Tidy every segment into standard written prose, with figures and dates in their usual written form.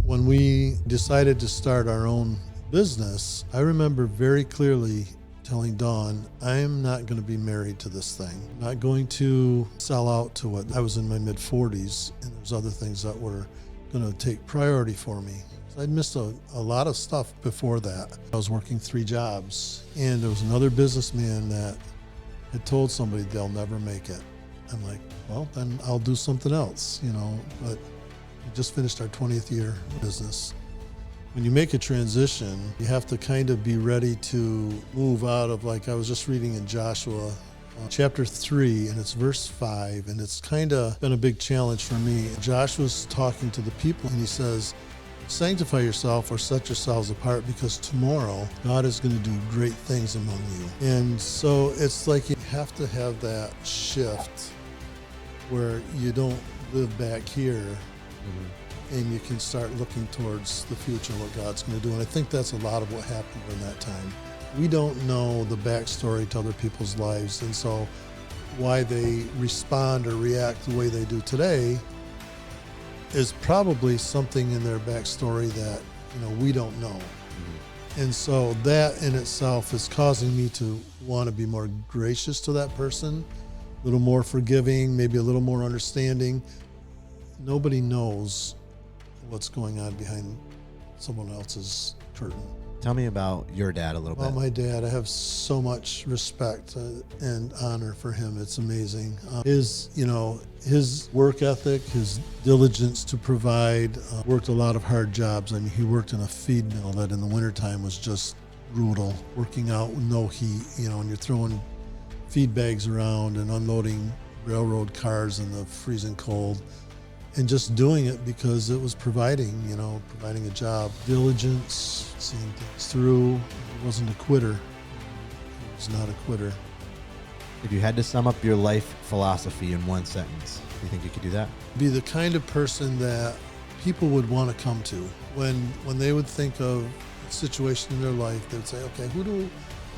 When we decided to start our own business, I remember very clearly telling Dawn, I am not going to be married to this thing. I'm not going to sell out to it. I was in my mid-40s, and there's other things that were going to take priority for me. So I'd missed a lot of stuff before that. I was working 3 jobs, and there was another businessman that had told somebody they'll never make it. I'm like, well, then I'll do something else, but we just finished our 20th year business. When you make a transition, you have to kind of be ready to move out of, like I was just reading in Joshua chapter 3, and it's verse 5, and it's kind of been a big challenge for me. Joshua's talking to the people, and he says, sanctify yourself or set yourselves apart, because tomorrow God is going to do great things among you. And so it's like you have to have that shift where you don't live back here. And you can start looking towards the future and what God's going to do. And I think that's a lot of what happened during that time. We don't know the backstory to other people's lives, and so why they respond or react the way they do today is probably something in their backstory that we don't know. And so that in itself is causing me to want to be more gracious to that person, a little more forgiving, maybe a little more understanding. Nobody knows what's going on behind someone else's curtain. Tell me about your dad a little bit. Well, my dad, I have so much respect and honor for him. It's amazing. His work ethic, his diligence to provide, worked a lot of hard jobs. I mean, he worked in a feed mill that in the wintertime was just brutal, working out with no heat, and you're throwing feed bags around and unloading railroad cars in the freezing cold. And just doing it because it was providing a job. Diligence, seeing things through. He wasn't a quitter. He was not a quitter. If you had to sum up your life philosophy in one sentence, do you think you could do that? Be the kind of person that people would want to come to. When they would think of a situation in their life, they would say, okay, who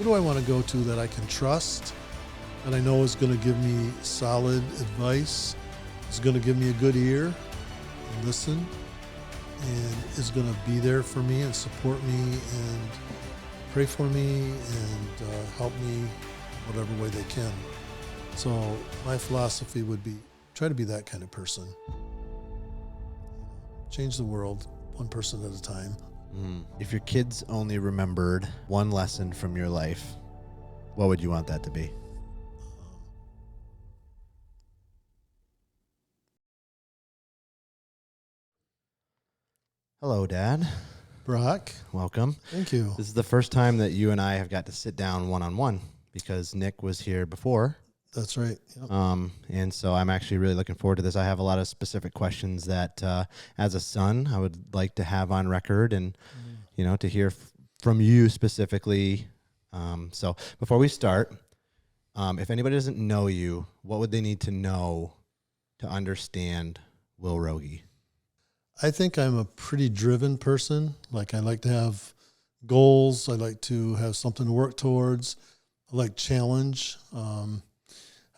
do I want to go to that I can trust, that I know is going to give me solid advice, is going to give me a good ear and listen, and is going to be there for me and support me and pray for me and help me whatever way they can. So my philosophy would be try to be that kind of person. Change the world one person at a time. If your kids only remembered one lesson from your life, what would you want that to be? Hello, Dad. Brock. Welcome. Thank you. This is the first time that you and I have got to sit down one-on-one because Nick was here before. That's right. Yep. And so I'm actually really looking forward to this. I have a lot of specific questions that, as a son, I would like to have on record and, to hear from you specifically. So before we start, if anybody doesn't know you, what would they need to know to understand Will Roggie? I think I'm a pretty driven person. Like I like to have goals. I like to have something to work towards. I like challenge. I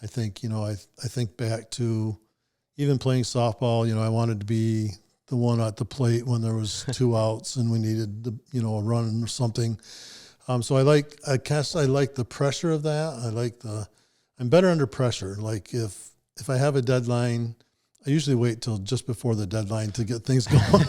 think, I think back to even playing softball, I wanted to be the one at the plate when there was 2 outs and we needed a run or something. So I like the pressure of that. I'm better under pressure. Like if I have a deadline, I usually wait till just before the deadline to get things going.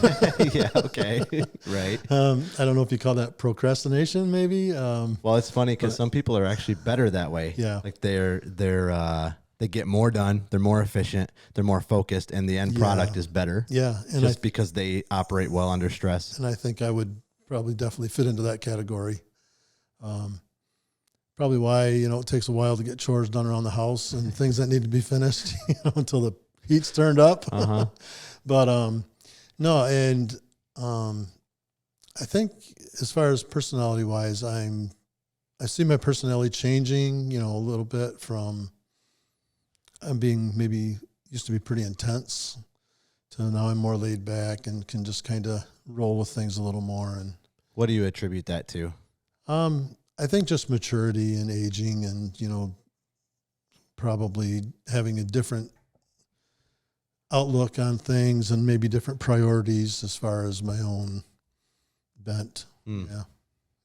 Yeah, okay. Right. I don't know if you call that procrastination, maybe. Well, it's funny because some people are actually better that way. Yeah. Like they get more done, they're more efficient, they're more focused, and the end product is better. Yeah. And just because they operate well under stress. And I think I would probably definitely fit into that category. Probably why, it takes a while to get chores done around the house and things that need to be finished, until the heat's turned up. But no, and I think as far as personality wise, I see my personality changing, a little bit from being maybe used to be pretty intense to now I'm more laid back and can just kind of roll with things a little more. And what do you attribute that to? I think just maturity and aging and, probably having a different outlook on things and maybe different priorities as far as my own bent. Yeah.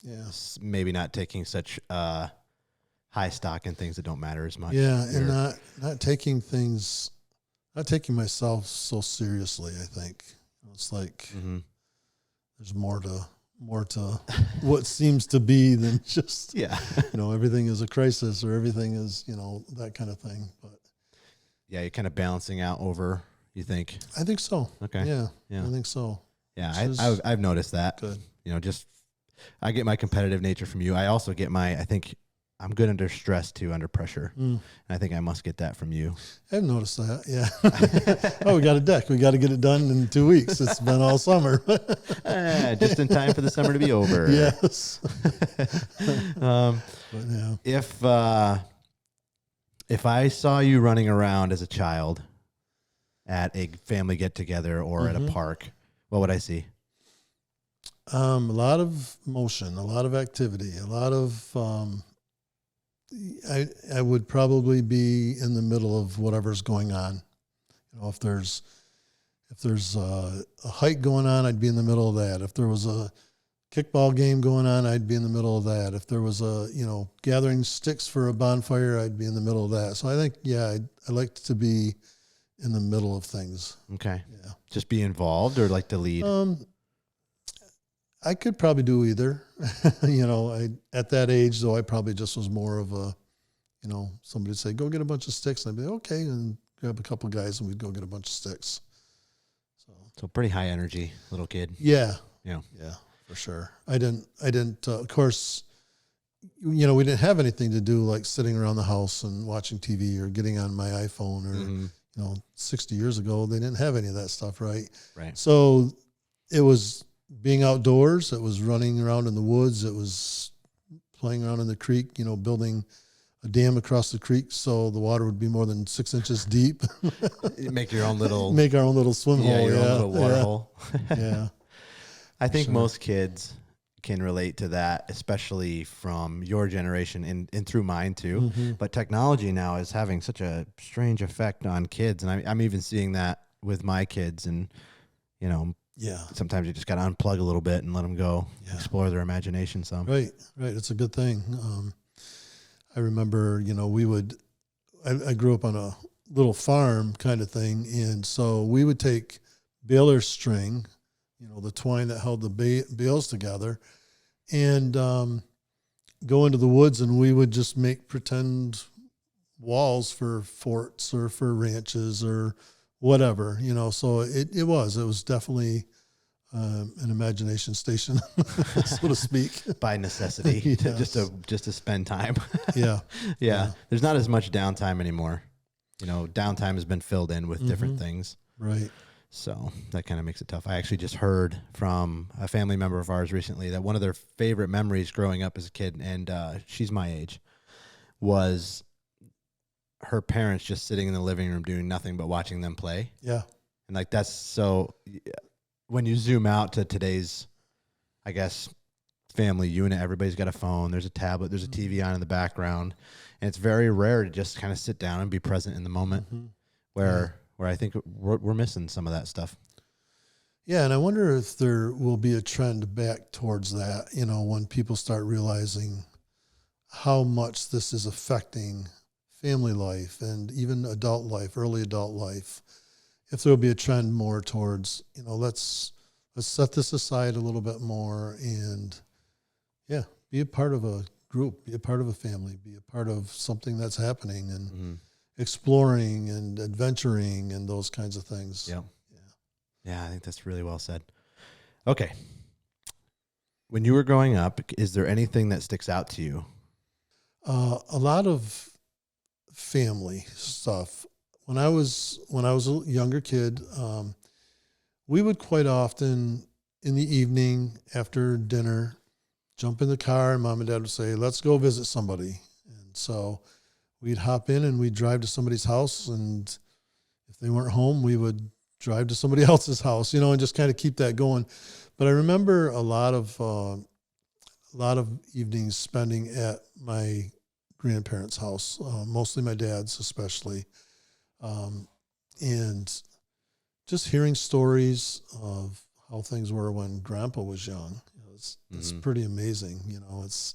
Yeah. Maybe not taking such high stock in things that don't matter as much. Yeah. And not taking myself so seriously, I think. It's like there's more to what seems to be than just, everything is a crisis or everything is, that kind of thing. But yeah, you're kind of balancing out over, you think? I think so. Okay. Yeah. I think so. Yeah. I've noticed that. Good. I get my competitive nature from you. I also get I think I'm good under stress too, under pressure. And I think I must get that from you. I've noticed that. Yeah. Oh, we got a deck. We got to get it done in 2 weeks. It's been all summer. Just in time for the summer to be over. Yes. But yeah. If I saw you running around as a child at a family get together or at a park, what would I see? A lot of motion, a lot of activity, a lot of, I would probably be in the middle of whatever's going on. If there's a hike going on, I'd be in the middle of that. If there was a kickball game going on, I'd be in the middle of that. If there was gathering sticks for a bonfire, I'd be in the middle of that. So I think, I like to be in the middle of things. Okay. Yeah. Just be involved or like to lead? I could probably do either. At that age, though, I probably just was more of a, somebody would say, go get a bunch of sticks. And I'd be okay, and grab a couple of guys and we'd go get a bunch of sticks. So pretty high energy little kid. Yeah. Yeah. Yeah, for sure. I didn't, of course, we didn't have anything to do like sitting around the house and watching TV or getting on my iPhone or, 60 years ago, they didn't have any of that stuff, right? Right. So it was being outdoors. It was running around in the woods. It was playing around in the creek, building a dam across the creek so the water would be more than 6 inches deep. Make our own little swim hole. Your own little water hole. Yeah. I think most kids can relate to that, especially from your generation and through mine too. But technology now is having such a strange effect on kids. And I'm even seeing that with my kids and, sometimes you just got to unplug a little bit and let them go explore their imagination some. Right. It's a good thing. I remember, I grew up on a little farm kind of thing. And so we would take baler string, the twine that held the bales together, and go into the woods, and we would just make pretend walls for forts or for ranches or whatever, so it was definitely an imagination station, so to speak. By necessity, Yes. just to spend time. Yeah. There's not as much downtime anymore. Downtime has been filled in with different things. Right. So that kind of makes it tough. I actually just heard from a family member of ours recently that one of their favorite memories growing up as a kid, and she's my age, was her parents just sitting in the living room doing nothing but watching them play. Yeah. And like, that's so, when you zoom out to today's, I guess, family unit, everybody's got a phone, there's a tablet, there's a TV on in the background. And it's very rare to just kind of sit down and be present in the moment where I think we're missing some of that stuff. Yeah. And I wonder if there will be a trend back towards that, when people start realizing how much this is affecting family life and even adult life, early adult life. If there'll be a trend more towards, let's set this aside a little bit more and be a part of a group, be a part of a family, be a part of something that's happening and exploring and adventuring and those kinds of things. Yeah, I think that's really well said. Okay. When you were growing up, is there anything that sticks out to you? A lot of family stuff. When I was a younger kid, we would quite often in the evening after dinner jump in the car and mom and dad would say, let's go visit somebody. And so we'd hop in and we'd drive to somebody's house. And if they weren't home, we would drive to somebody else's house, and just kind of keep that going. But I remember a lot of evenings spending at my grandparents' house, mostly my dad's especially. And just hearing stories of how things were when Grandpa was young. It's pretty amazing. It's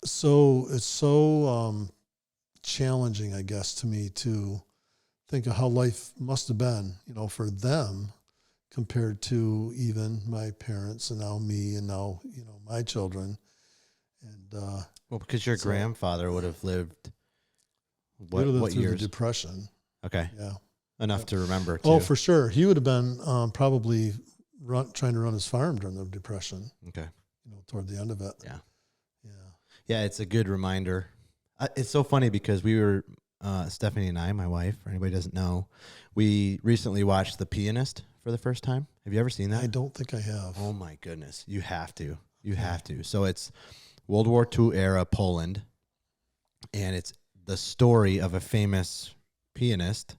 so challenging, I guess, to me to think of how life must have been, for them compared to even my parents and now me and now, my children. And well, because your grandfather would have lived what through years? The Depression. Okay. Yeah. Enough to remember, too. Oh, for sure. He would have been probably trying to run his farm during the Depression. Okay. Toward the end of it. Yeah. Yeah. Yeah, it's a good reminder. It's so funny because we were, Stephanie and I, my wife, for anybody who doesn't know, we recently watched The Pianist for the first time. Have you ever seen that? I don't think I have. Oh, my goodness. You have to. You have to. So it's World War II era Poland, and it's the story of a famous pianist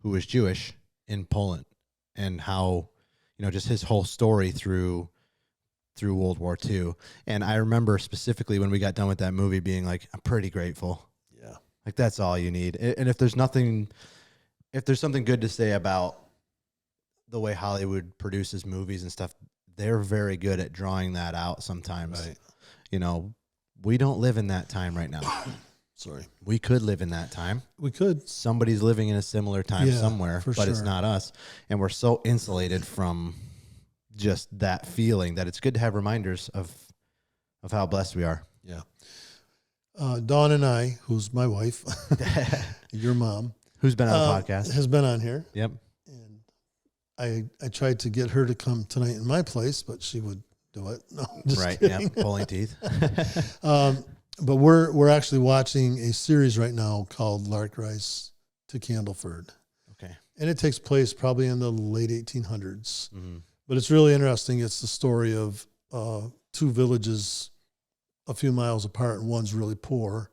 who was Jewish in Poland and how, just his whole story through World War II. And I remember specifically when we got done with that movie being like, I'm pretty grateful. Yeah. Like, that's all you need. And if there's something good to say about the way Hollywood produces movies and stuff, they're very good at drawing that out sometimes. Right. We don't live in that time right now. Sorry. We could live in that time. We could. Somebody's living in a similar time somewhere, but it's not us. And we're so insulated from just that feeling that it's good to have reminders of how blessed we are. Yeah. Dawn and I, who's my wife, your mom, who's been on the podcast, has been on here. Yep. And I tried to get her to come tonight in my place, but she would do it. No, just kidding. Yep. Pulling teeth. But we're actually watching a series right now called Lark Rise to Candleford. Okay. And it takes place probably in the late 1800s. Mm-hmm. But it's really interesting. It's the story of two villages a few miles apart, and one's really poor,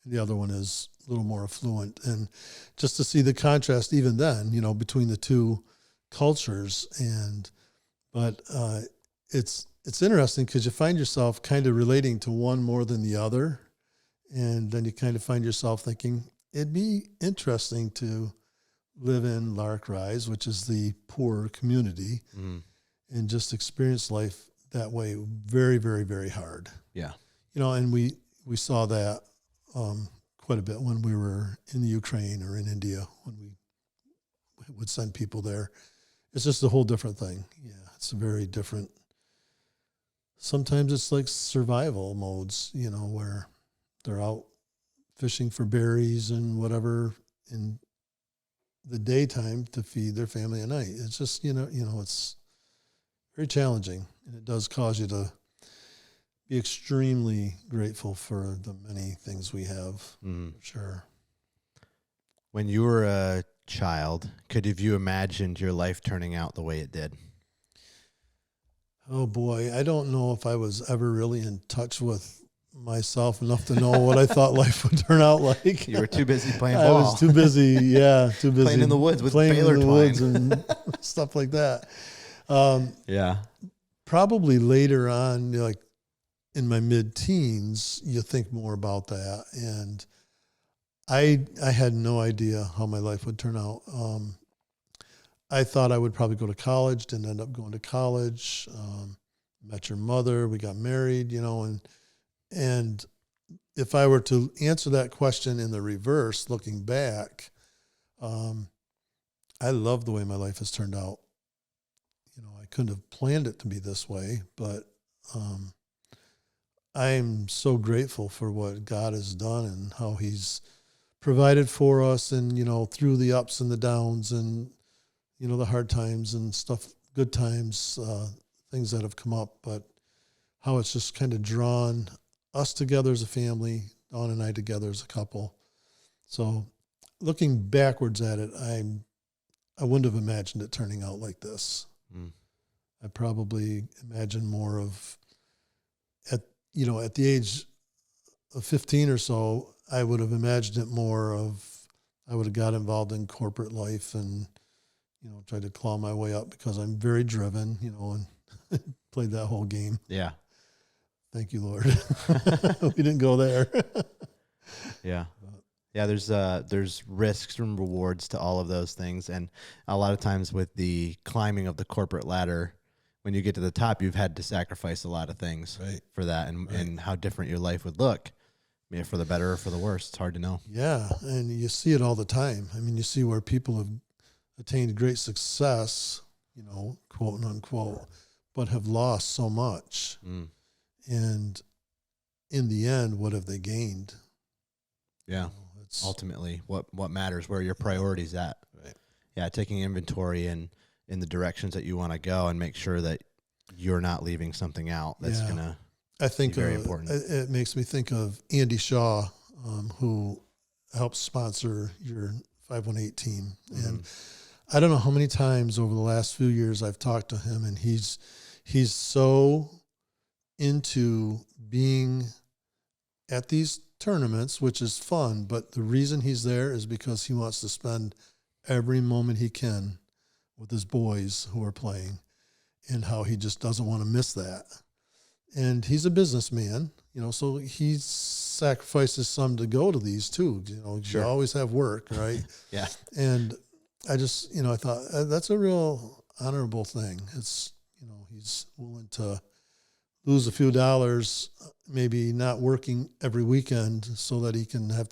and the other one is a little more affluent. And just to see the contrast even then, between the two cultures. But it's interesting because you find yourself kind of relating to one more than the other. And then you kind of find yourself thinking, it'd be interesting to live in Lark Rise, which is the poor community, and just experience life that way. Very, very, very hard. Yeah. And we saw that quite a bit when we were in the Ukraine or in India, when we would send people there. It's just a whole different thing. Yeah, it's a very different. Sometimes it's like survival modes, where they're out fishing for berries and whatever in the daytime to feed their family at night. It's just, it's very challenging, and it does cause you to be extremely grateful for the many things we have. For sure. When you were a child, could have you imagined your life turning out the way it did? Oh boy, I don't know if I was ever really in touch with myself enough to know what I thought life would turn out like. You were too busy playing ball. I was too busy, too busy. Playing in the woods with playing baler in the twine. woods and stuff like that. Yeah. Probably later on, like in my mid-teens, you think more about that. And I had no idea how my life would turn out. I thought I would probably go to college, didn't end up going to college. Met your mother, we got married, and if I were to answer that question in the reverse, looking back, I love the way my life has turned out. I couldn't have planned it to be this way, but I'm so grateful for what God has done and how he's provided for us, and, through the ups and the downs and, the hard times and stuff, good times, things that have come up, but how it's just kind of drawn us together as a family, Dawn and I together as a couple. So looking backwards at it, I wouldn't have imagined it turning out like this. I probably imagined more of, at the age of 15 or so, I would have imagined it more of, I would have got involved in corporate life and, tried to claw my way up because I'm very driven, and played that whole game. Yeah. Thank you, Lord. We didn't go there. Yeah. Yeah, there's risks and rewards to all of those things, and a lot of times with the climbing of the corporate ladder, when you get to the top, you've had to sacrifice a lot of things Right. for that, and Right. and how different your life would look, maybe for the better or for the worse. It's hard to know. Yeah, and you see it all the time. I mean, you see where people have attained great success, quote and unquote, but have lost so much. Mm. And in the end, what have they gained? Yeah. It's Ultimately, what matters, where your priorities at. right. Yeah, taking inventory in the directions that you want to go, and make sure that you're not leaving something out that's Yeah. gonna I think be very important. it makes me think of Andy Shaw, who helps sponsor your 518 team. And I don't know how many times over the last few years I've talked to him, and he's so into being at these tournaments, which is fun, but the reason he's there is because he wants to spend every moment he can with his boys who are playing, and how he just doesn't want to miss that. And he's a businessman, so he sacrifices some to go to these too. Sure. You always have work, right? Yeah. And I just, I thought that's a real honorable thing. It's, he's willing to lose a few dollars, maybe not working every weekend, so that he can have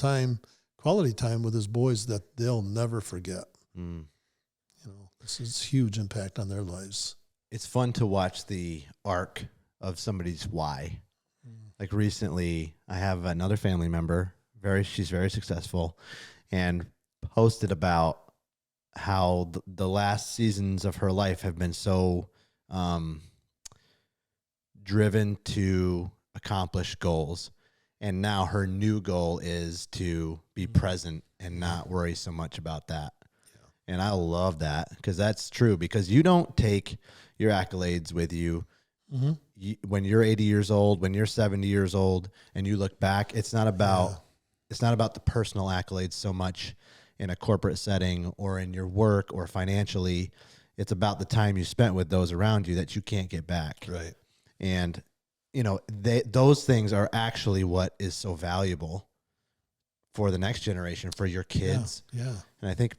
quality time with his boys that they'll never forget. Mm. This is huge impact on their lives. It's fun to watch the arc of somebody's why. Like recently, I have another family member, she's very successful, and posted about how the last seasons of her life have been so driven to accomplish goals. And now her new goal is to be present and not worry so much about that. Yeah. And I love that, because that's true, because you don't take your accolades with you. When you're 80 years old, when you're 70 years old, and you look back, it's not about the personal accolades so much in a corporate setting or in your work or financially. It's about the time you spent with those around you that you can't get back. Right. And those things are actually what is so valuable for the next generation, for your kids. Yeah. And I think,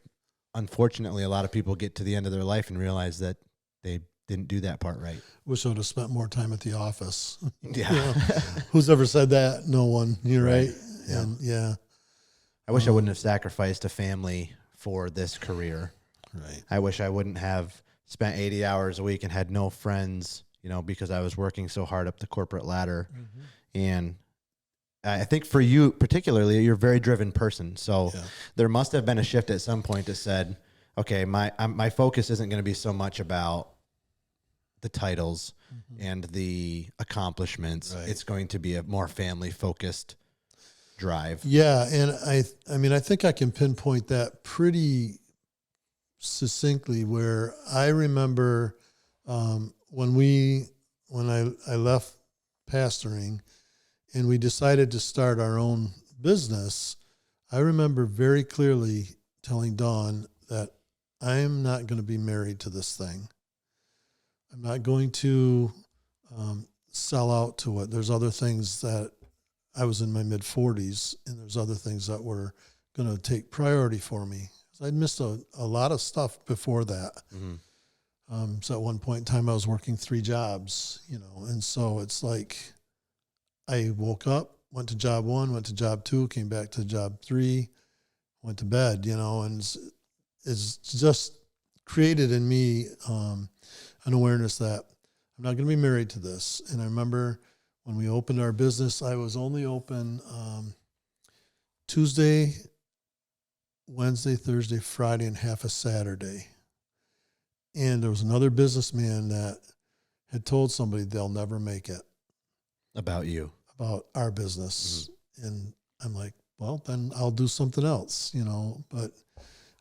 unfortunately, a lot of people get to the end of their life and realize that they didn't do that part right. Wish I would have spent more time at the office. Yeah. Who's ever said that? No one. You're right. Yeah. And I wish I wouldn't have sacrificed a family for this career. Right. I wish I wouldn't have spent 80 hours a week and had no friends, because I was working so hard up the corporate ladder. And I think for you particularly, you're a very driven person. So there must have been a shift at some point that said, okay, my focus isn't going to be so much about the titles and the accomplishments. Right. It's going to be a more family focused drive. Yeah. And I think I can pinpoint that pretty succinctly, where I remember when I left pastoring and we decided to start our own business, I remember very clearly telling Dawn that I am not going to be married to this thing. I'm not going to sell out to it. There's other things that I was in my mid-40s, and there's other things that were going to take priority for me. I'd missed a lot of stuff before that. So at one point in time, I was working 3 jobs, and so it's like I woke up, went to job 1, went to job 2, came back to job 3, went to bed, and it's just created in me an awareness that I'm not going to be married to this. And I remember when we opened our business, I was only open Tuesday, Wednesday, Thursday, Friday, and half a Saturday. And there was another businessman that had told somebody they'll never make it. About our business. And I'm like, well, then I'll do something else, But,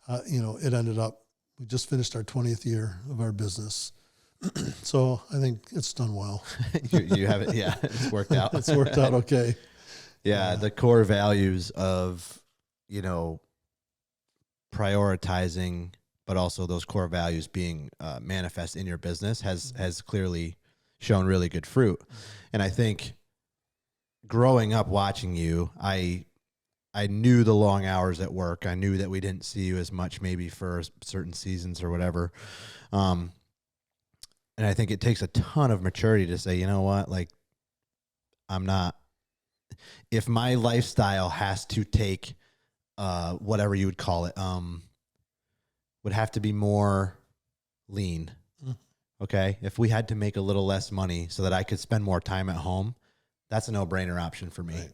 it ended up, we just finished our 20th year of our business. So I think it's done well. you have it. Yeah. It's worked out. It's worked out okay. Yeah. The core values of, prioritizing, but also those core values being manifest in your business has clearly shown really good fruit. And I think growing up watching you, I I knew the long hours at work. I knew that we didn't see you as much maybe for certain seasons or whatever. And I think it takes a ton of maturity to say, you know what, like I'm not, if my lifestyle has to take whatever you would call it, would have to be more lean. Okay. If we had to make a little less money so that I could spend more time at home, that's a no-brainer option for me. Right.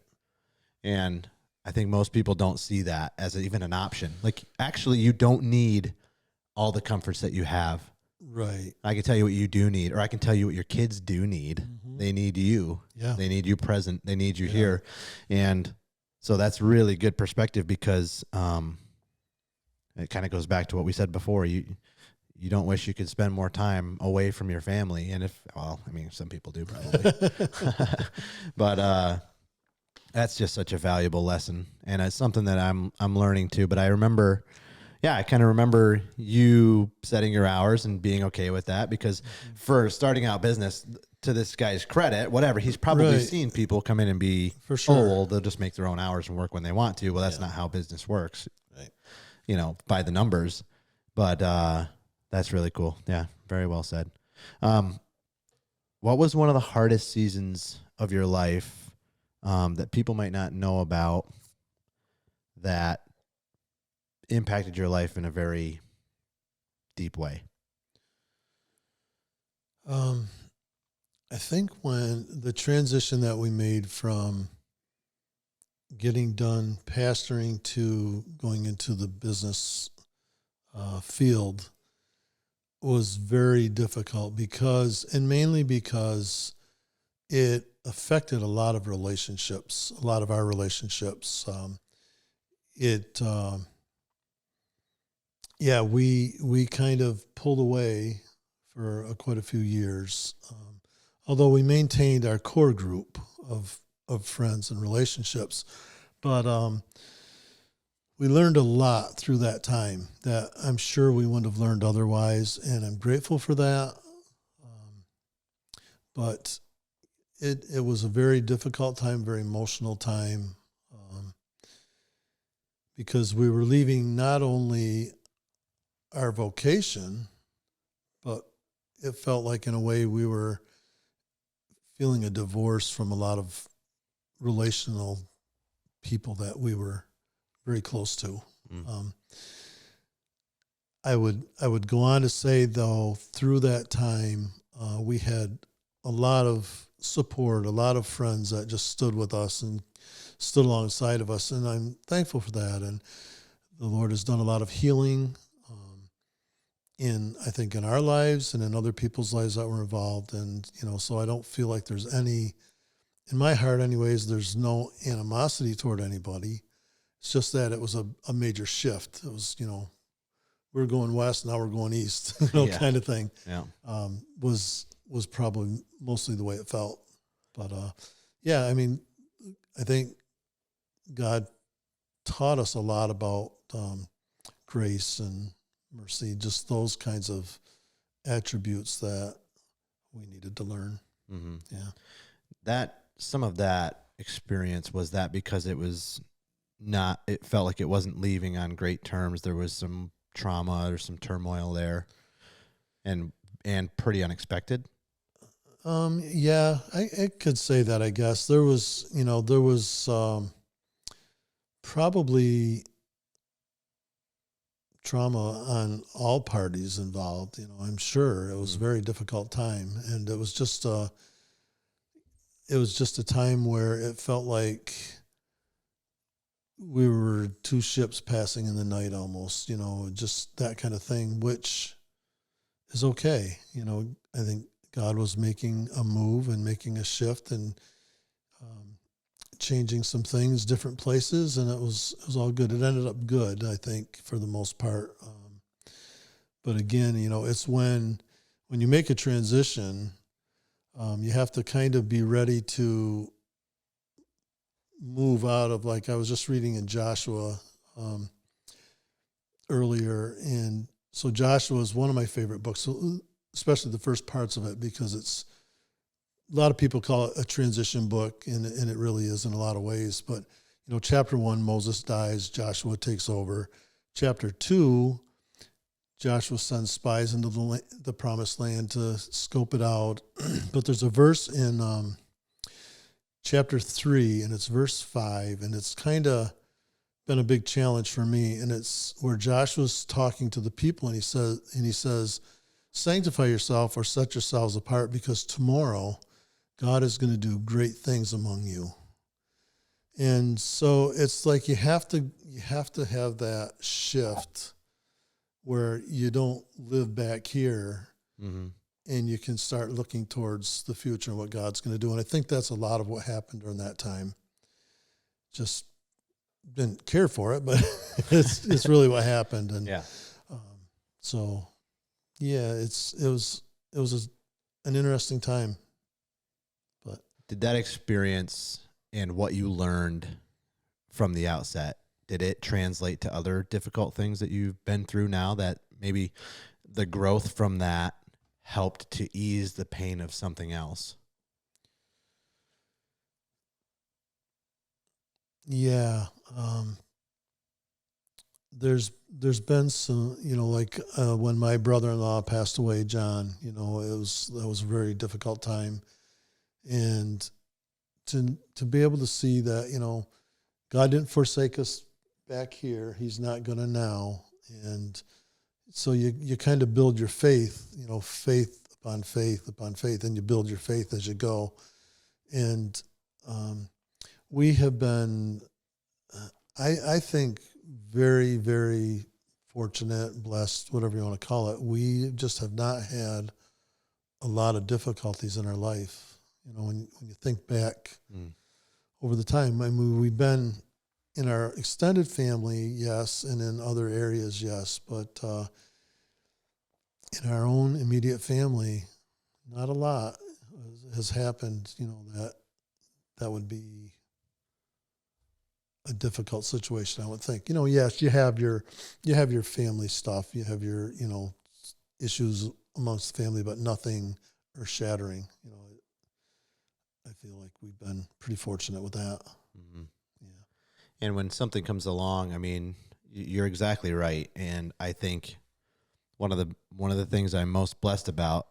And I think most people don't see that as even an option. Like, actually, you don't need all the comforts that you have. Right. I can tell you what you do need, or I can tell you what your kids do need. Mm-hmm. They need you. Yeah. They need you present. They need you here. And so that's really good perspective because it kind of goes back to what we said before. You don't wish you could spend more time away from your family. And some people do probably. But that's just such a valuable lesson. And it's something that I'm learning too. But I remember, I kind of remember you setting your hours and being okay with that because for starting out business, to this guy's credit, whatever, he's probably seen people come in and be, for sure, oh, well, they'll just make their own hours and work when they want to. Well, that's not how business works, right? By the numbers. But that's really cool. Yeah, very well said. What was one of the hardest seasons of your life that people might not know about that impacted your life in a very deep way? I think when the transition that we made from getting done pastoring to going into the business field was very difficult mainly because it affected a lot of relationships, a lot of our relationships. We kind of pulled away for quite a few years, although we maintained our core group of friends and relationships. But we learned a lot through that time that I'm sure we wouldn't have learned otherwise, and I'm grateful for that. But it was a very difficult time, very emotional time, because we were leaving not only our vocation, but it felt like in a way we were feeling a divorce from a lot of relational people that we were very close to. I would go on to say, though, through that time, we had a lot of support, a lot of friends that just stood with us and stood alongside of us, and I'm thankful for that. And the Lord has done a lot of healing I think in our lives and in other people's lives that were involved. And, so I don't feel like there's any, in my heart anyways, there's no animosity toward anybody. It's just that it was a major shift. It was, we're going west, now we're going east, kind of thing. Yeah. Was probably mostly the way it felt. But, I think God taught us a lot about grace and mercy, just those kinds of attributes that we needed to learn. Mm-hmm. Yeah. Some of that experience, was that because it felt like it wasn't leaving on great terms. There was some trauma or some turmoil there and pretty unexpected. I could say that, I guess. There was probably trauma on all parties involved. I'm sure it was a very difficult time, and it was just a time where it felt like we were two ships passing in the night almost, just that kind of thing, which is okay. I think God was making a move and making a shift and changing some things, different places, and it was all good. It ended up good, I think, for the most part. But again, it's when you make a transition, you have to kind of be ready to move out of, like I was just reading in Joshua earlier, and so Joshua is one of my favorite books, especially the first parts of it, because a lot of people call it a transition book, and it really is in a lot of ways. But, chapter 1, Moses dies, Joshua takes over. Chapter 2, Joshua sends spies into the promised land to scope it out. But there's a verse in chapter 3, and it's verse 5, and it's kind of been a big challenge for me. And it's where Joshua's talking to the people, and he says, sanctify yourself or set yourselves apart, because tomorrow God is going to do great things among you. And so it's like you have to have that shift where you don't live back here, and you can start looking towards the future and what God's going to do. And I think that's a lot of what happened during that time. Just didn't care for it, but it's really what happened. And so yeah, it was an interesting time. But did that experience and what you learned from the outset, did it translate to other difficult things that you've been through now, that maybe the growth from that helped to ease the pain of something else? Yeah. There's been some, like when my brother-in-law passed away, John, that was a very difficult time. And to be able to see that, God didn't forsake us back here. He's not going to now. And so you kind of build your faith, faith upon faith upon faith, and you build your faith as you go. And we have been, I think, very, very fortunate, blessed, whatever you want to call it. We just have not had a lot of difficulties in our life. When you think back over the time, I mean, we've been in our extended family, yes, and in other areas, yes, but in our own immediate family, not a lot has happened, that would be a difficult situation, I would think. Yes, you have your family stuff, you have your, issues amongst family, but nothing earth-shattering. I feel like we've been pretty fortunate with that. Mm-hmm. Yeah. And when something comes along, I mean, you're exactly right. And I think one of the things I'm most blessed about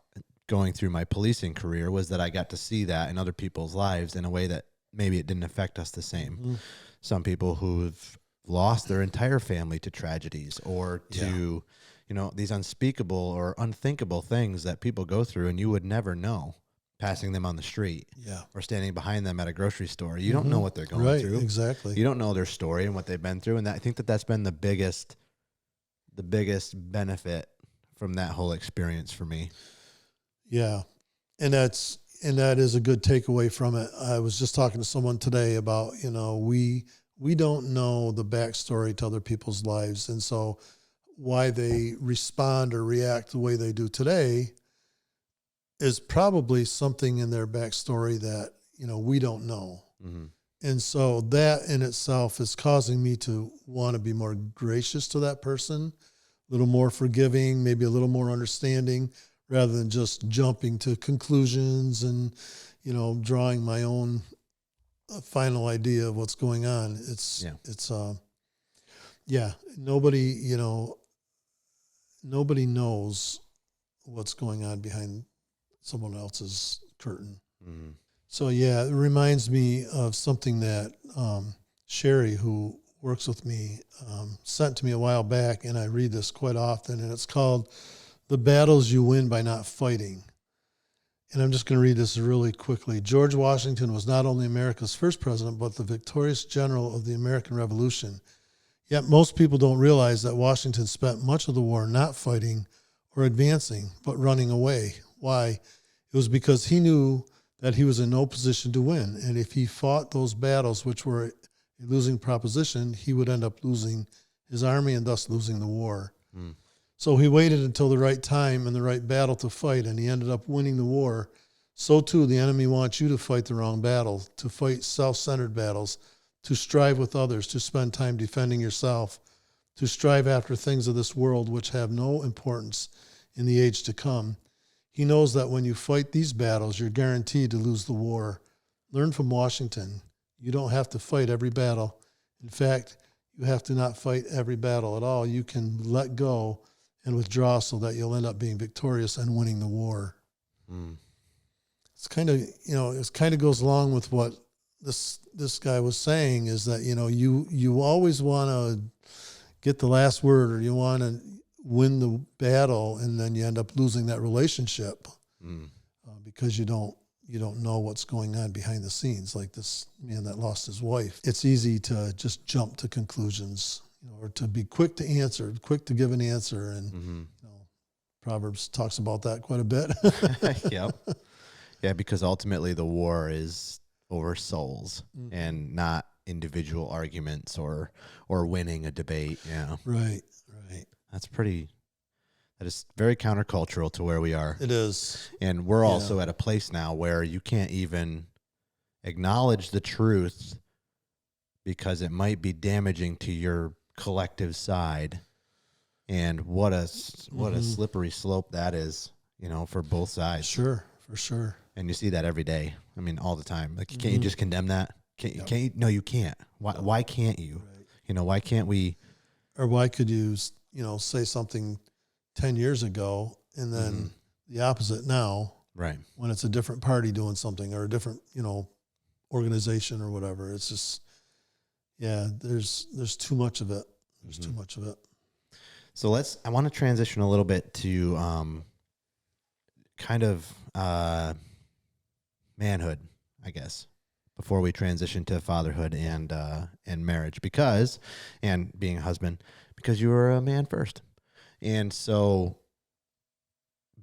going through my policing career was that I got to see that in other people's lives in a way that maybe it didn't affect us the same. Mm-hmm. Some people who've lost their entire family to tragedies or to, these unspeakable or unthinkable things that people go through, and you would never know passing them on the street or standing behind them at a grocery store. You don't know what they're going through. Exactly. You don't know their story and what they've been through. And I think that's been the biggest benefit from that whole experience for me. Yeah. And that is a good takeaway from it. I was just talking to someone today about, we don't know the backstory to other people's lives. And so why they respond or react the way they do today is probably something in their backstory that, we don't know. Mm-hmm. And so that in itself is causing me to want to be more gracious to that person, a little more forgiving, maybe a little more understanding, rather than just jumping to conclusions and, drawing my own final idea of what's going on. Nobody knows what's going on behind someone else's curtain. Mm-hmm. So it reminds me of something that Sherry, who works with me, sent to me a while back, and I read this quite often, and it's called "The Battles You Win by Not Fighting." And I'm just going to read this really quickly. George Washington was not only America's first president, but the victorious general of the American Revolution. Yet most people don't realize that Washington spent much of the war not fighting or advancing, but running away. Why? It was because he knew that he was in no position to win. And if he fought those battles, which were a losing proposition, he would end up losing his army and thus losing the war. Mm. So he waited until the right time and the right battle to fight, and he ended up winning the war. So too, the enemy wants you to fight the wrong battle, to fight self-centered battles, to strive with others, to spend time defending yourself, to strive after things of this world which have no importance in the age to come. He knows that when you fight these battles, you're guaranteed to lose the war. Learn from Washington. You don't have to fight every battle. In fact, you have to not fight every battle at all. You can let go and withdraw so that you'll end up being victorious and winning the war. Mm. It's kind of, it kind of goes along with what this guy was saying, is that, you always want to get the last word, or you want to win the battle, and then you end up losing that relationship because you don't know what's going on behind the scenes, like this man that lost his wife. It's easy to just jump to conclusions, or to be quick to answer, quick to give an answer. And Proverbs talks about that quite a bit. Yep. Yeah, because ultimately the war is over souls and not individual arguments or winning a debate. Yeah. Right. That is very countercultural to where we are. It is. And we're also at a place now where you can't even acknowledge the truth because it might be damaging to your collective side. And what a slippery slope that is, for both sides. Sure, for sure. And you see that every day. I mean, all the time. Like, can't you just condemn that? Can't you? No, you can't. Why can't you? Right. Why can't we? Or why could you, say something 10 years ago and then the opposite now? Right. When it's a different party doing something, or a different, organization or whatever. It's just, there's too much of it. There's too much of it. So I want to transition a little bit to kind of manhood, I guess, before we transition to fatherhood and marriage, and being a husband, because you were a man first. And so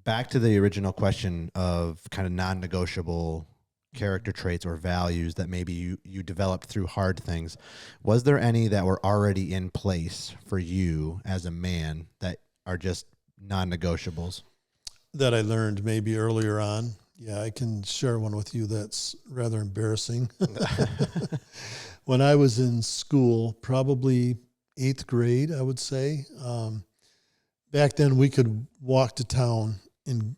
back to the original question of kind of non-negotiable character traits or values that maybe you developed through hard things. Was there any that were already in place for you as a man that are just non-negotiables? That I learned maybe earlier on. Yeah, I can share one with you that's rather embarrassing. When I was in school, probably 8th grade, I would say, back then we could walk to town and,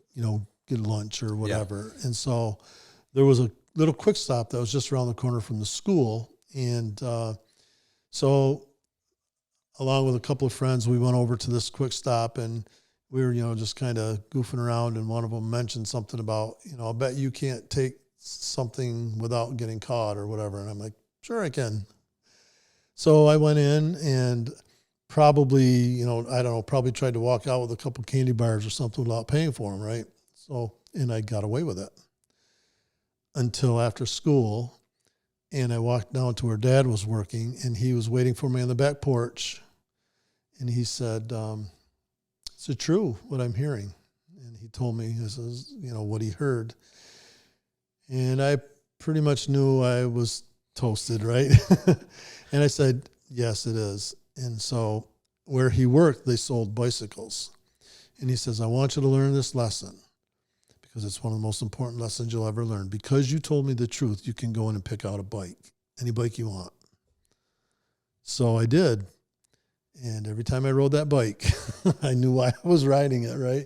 get lunch or whatever. Yeah. And so there was a little quick stop that was just around the corner from the school. And so along with a couple of friends, we went over to this quick stop, and we were, just kind of goofing around. And one of them mentioned something about, I bet you can't take something without getting caught or whatever. And I'm like, sure I can. So I went in and probably, probably tried to walk out with a couple candy bars or something without paying for them, right? So, and I got away with it until after school. And I walked down to where Dad was working, and he was waiting for me on the back porch. And he said, is it true what I'm hearing? And he told me, this is, what he heard. And I pretty much knew I was toasted, right? And I said, yes, it is. And so where he worked, they sold bicycles. And he says, I want you to learn this lesson because it's one of the most important lessons you'll ever learn. Because you told me the truth, you can go in and pick out a bike, any bike you want. So I did. And every time I rode that bike, I knew why I was riding it, right?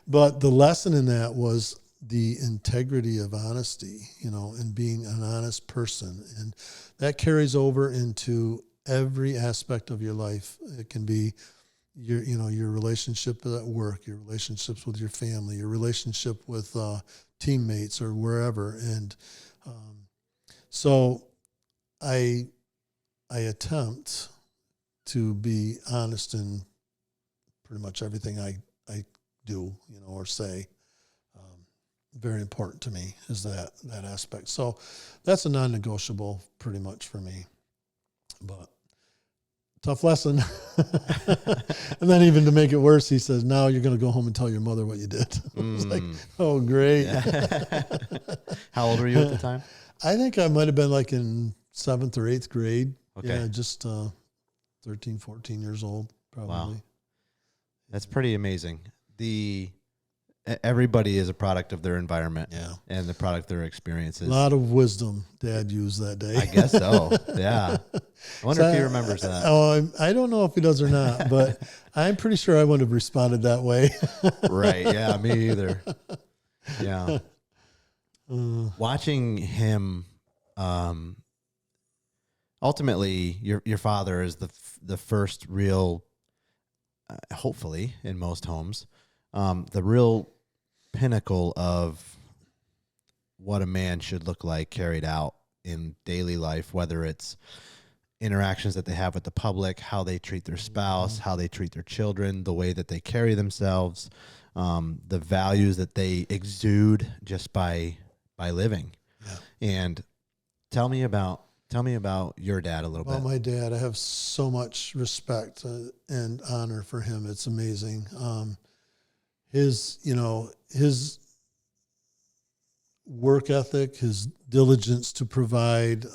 But the lesson in that was the integrity of honesty, and being an honest person. And that carries over into every aspect of your life. It can be your relationship at work, your relationships with your family, your relationship with teammates or wherever. And so I attempt to be honest in pretty much everything I do, or say. Very important to me is that aspect. So that's a non-negotiable pretty much for me. But tough lesson. And then even to make it worse, he says, now you're going to go home and tell your mother what you did. I was like, oh, great. How old were you at the time? I think I might have been like in 7th or 8th grade. Okay. Yeah, just 13, 14 years old, probably. Wow. That's pretty amazing. Everybody is a product of their environment and the product of their experiences. A lot of wisdom Dad used that day. I guess so. Yeah. I wonder if he remembers that. Oh, I don't know if he does or not, but I'm pretty sure I wouldn't have responded that way. Right. Yeah, me either. Yeah. Watching him, ultimately your father is the first real, hopefully in most homes, the real pinnacle of what a man should look like carried out in daily life, whether it's interactions that they have with the public, how they treat their spouse, how they treat their children, the way that they carry themselves, the values that they exude just by living. Yeah. And tell me about your dad a little bit. Well, my dad, I have so much respect and honor for him. It's amazing. His work ethic, his diligence to provide,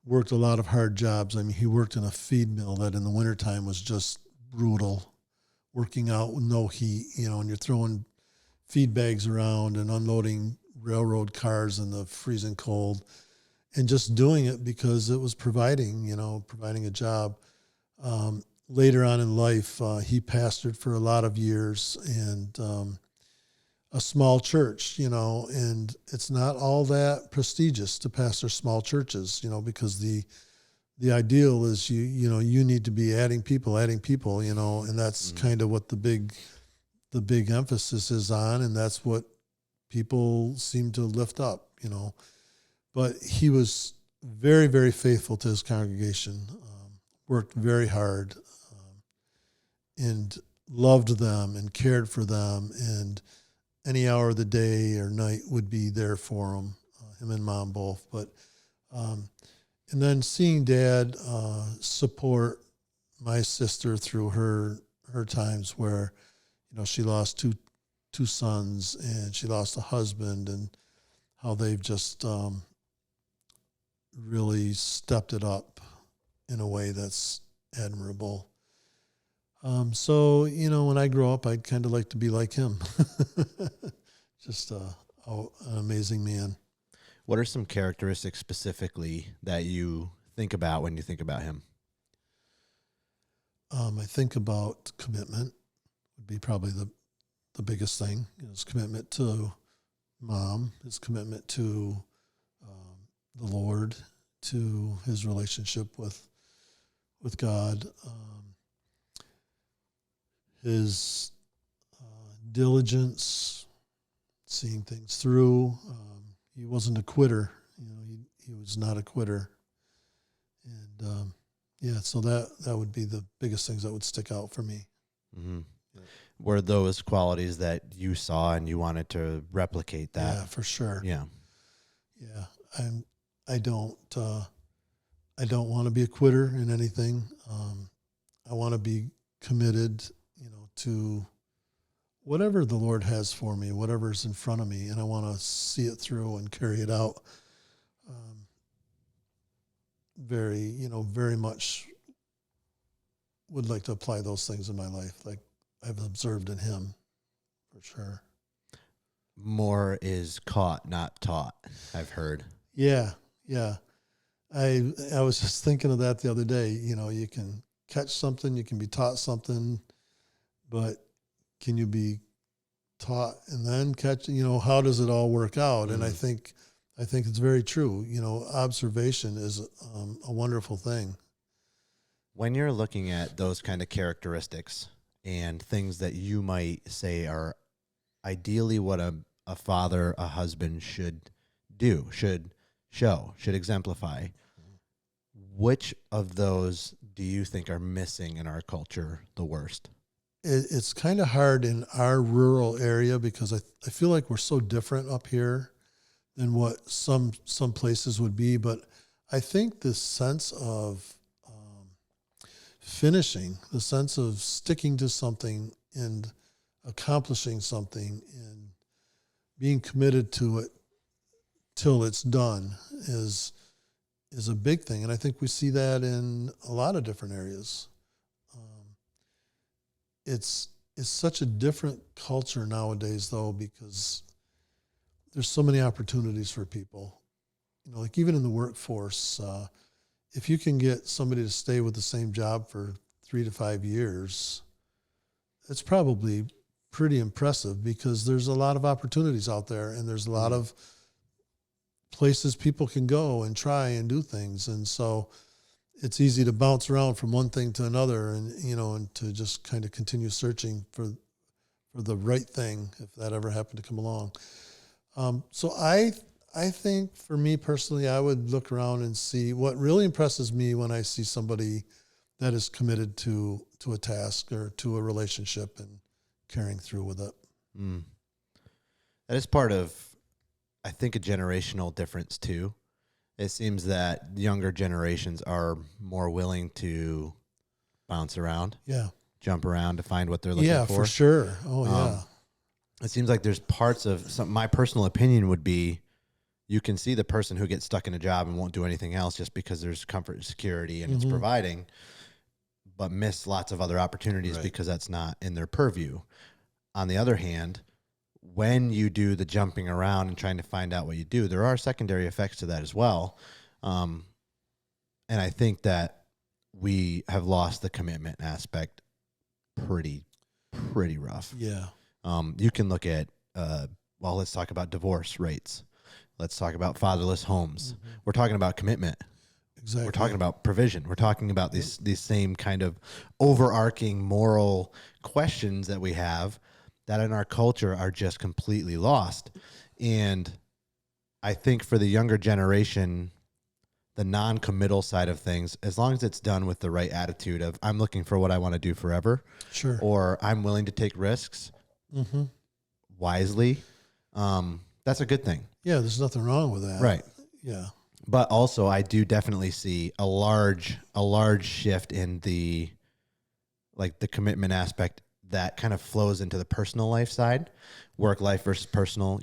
worked a lot of hard jobs. I mean, he worked in a feed mill that in the wintertime was just brutal, working out with no heat, and you're throwing feed bags around and unloading railroad cars in the freezing cold and just doing it because it was providing a job. Later on in life, he pastored for a lot of years and a small church, and it's not all that prestigious to pastor small churches, because the ideal is you need to be adding people, and that's kind of what the big emphasis is on, and that's what people seem to lift up, But he was very, very faithful to his congregation, worked very hard, and loved them and cared for them, and any hour of the day or night would be there for him and Mom both. But and then seeing Dad support my sister through her times where, she lost two sons and she lost a husband, and how they've just really stepped it up in a way that's admirable. So, when I grow up, I'd kind of like to be like him. Just an amazing man. What are some characteristics specifically that you think about when you think about him? I think about commitment would be probably the biggest thing. His commitment to Mom, his commitment to the Lord, to his relationship with God, his diligence, seeing things through. He wasn't a quitter. He was not a quitter. And so that would be the biggest things that would stick out for me. Mm-hmm. Yeah. Were those qualities that you saw and you wanted to replicate that? Yeah, for sure. Yeah. Yeah. I don't want to be a quitter in anything. I want to be committed, to whatever the Lord has for me, whatever's in front of me, and I want to see it through and carry it out. Very much would like to apply those things in my life, like I've observed in him, for sure. More is caught, not taught, I've heard. Yeah. I was just thinking of that the other day. You can catch something, you can be taught something, but can you be taught and then catch? How does it all work out? Mm-hmm. And I think it's very true. Observation is a wonderful thing. When you're looking at those kind of characteristics and things that you might say are ideally what a father, a husband should do, should show, should exemplify, which of those do you think are missing in our culture the worst? It's kind of hard in our rural area because I feel like we're so different up here than what some places would be. But I think this sense of finishing, the sense of sticking to something and accomplishing something and being committed to it till it's done is a big thing. And I think we see that in a lot of different areas. It's such a different culture nowadays, though, because there's so many opportunities for people. Like even in the workforce, if you can get somebody to stay with the same job for 3 to 5 years, it's probably pretty impressive because there's a lot of opportunities out there and there's a lot of places people can go and try and do things. And so it's easy to bounce around from one thing to another and, and to just kind of continue searching for the right thing, if that ever happened to come along. So I think for me personally, I would look around and see what really impresses me when I see somebody that is committed to a task or to a relationship and carrying through with it. Mm. That is part of, I think, a generational difference too. It seems that younger generations are more willing to bounce around, jump around to find what they're looking for. Yeah, for sure. Oh, yeah. It seems like there's parts of my personal opinion would be, you can see the person who gets stuck in a job and won't do anything else just because there's comfort and security and it's providing, but miss lots of other opportunities because that's not in their purview. On the other hand, when you do the jumping around and trying to find out what you do, there are secondary effects to that as well. And I think that we have lost the commitment aspect pretty rough. Yeah. You can look at, let's talk about divorce rates. Let's talk about fatherless homes. We're talking about commitment. Exactly. We're talking about provision. We're talking about these same kind of overarching moral questions that we have that in our culture are just completely lost. And I think for the younger generation, the non-committal side of things, as long as it's done with the right attitude of, I'm looking for what I want to do forever, sure, or I'm willing to take risks wisely, that's a good thing. Yeah, there's nothing wrong with that. Right. Yeah. But also, I do definitely see a large shift in the commitment aspect that kind of flows into the personal life side, work life versus personal,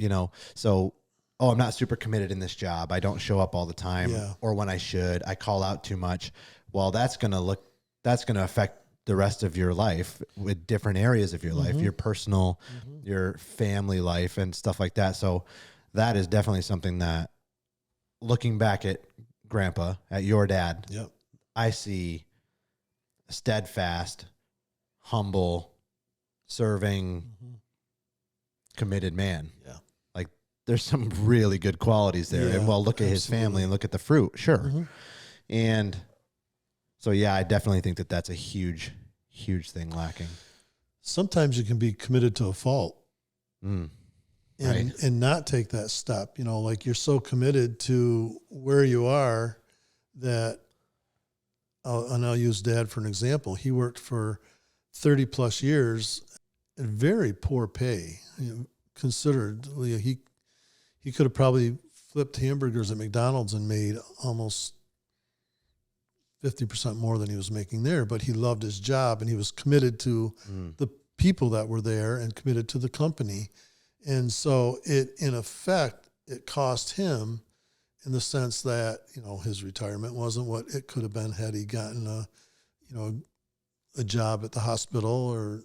So, I'm not super committed in this job. I don't show up all the time, or when I should. I call out too much. Well, that's going to affect the rest of your life with different areas of your life, your personal, your family life, and stuff like that. So, that is definitely something that, looking back at Grandpa, at your dad, I see a steadfast, humble, serving, committed man. Yeah. Like, there's some really good qualities there. And look at his family and look at the fruit. Sure. And so, I definitely think that that's a huge thing lacking. Sometimes you can be committed to a fault. And not take that step, like you're so committed to where you are that, and I'll use Dad for an example. He worked for 30 plus years at very poor pay. Consideredly, he could have probably flipped hamburgers at McDonald's and made almost 50% more than he was making there, but he loved his job and he was committed to the people that were there and committed to the company. And so in effect, it cost him in the sense that, his retirement wasn't what it could have been had he gotten a job at the hospital or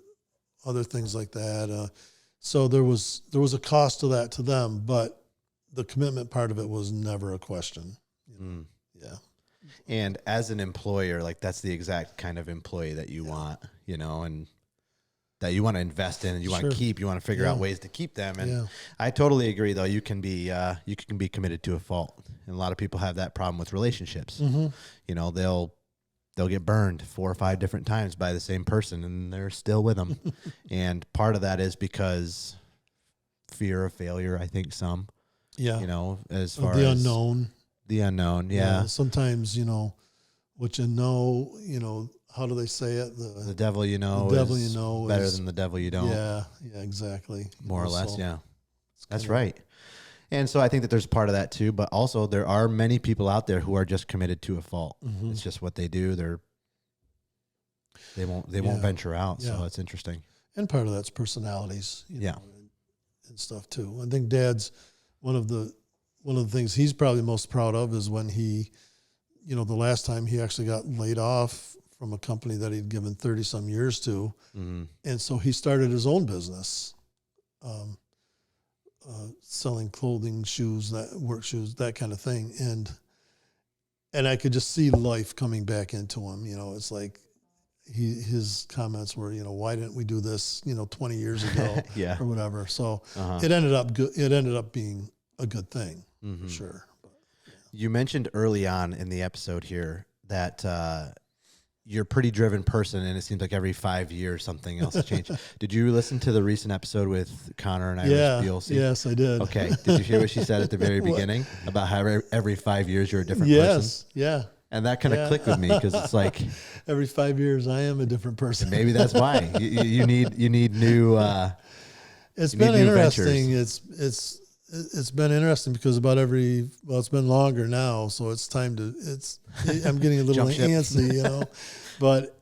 other things like that. So there was a cost to that to them, but the commitment part of it was never a question. Yeah. And as an employer, that's the exact kind of employee that you want, and that you want to invest in and you want to keep, you want to figure out ways to keep them. And I totally agree, though. You can be committed to a fault. And a lot of people have that problem with relationships. They'll get burned 4 or 5 different times by the same person and they're still with them. And part of that is because fear of failure, I think some, as far the as unknown. The unknown. Yeah. Sometimes, what how do they say it? The devil is better than the devil you don't. Yeah, exactly. More or less, That's right. And so I think that there's part of that too, but also there are many people out there who are just committed to a fault. It's just what they do. They won't venture out. So it's interesting. And part of that's personalities, and stuff too. I think Dad's one of the things he's probably most proud of is when he, the last time he actually got laid off from a company that he'd given 30 some years to. And so he started his own business, selling clothing, shoes, work shoes, that kind of thing. And I could just see life coming back into him. It's like his comments were, why didn't we do this, 20 years ago or whatever. So it ended up being a good thing for sure. You mentioned early on in the episode here that you're a pretty driven person, and it seems like every 5 years something else has changed. Did you listen to the recent episode with Connor and Iris Bielsi? Yes, I did. Okay. Did you hear what she said at the very beginning about how every 5 years you're a different person? Yes, yeah. And that kind of clicked with me because it's like every 5 years I am a different person. maybe that's why you need new. It's been interesting. It's been interesting because it's been longer now, so it's time to. I'm getting a little antsy, you know, but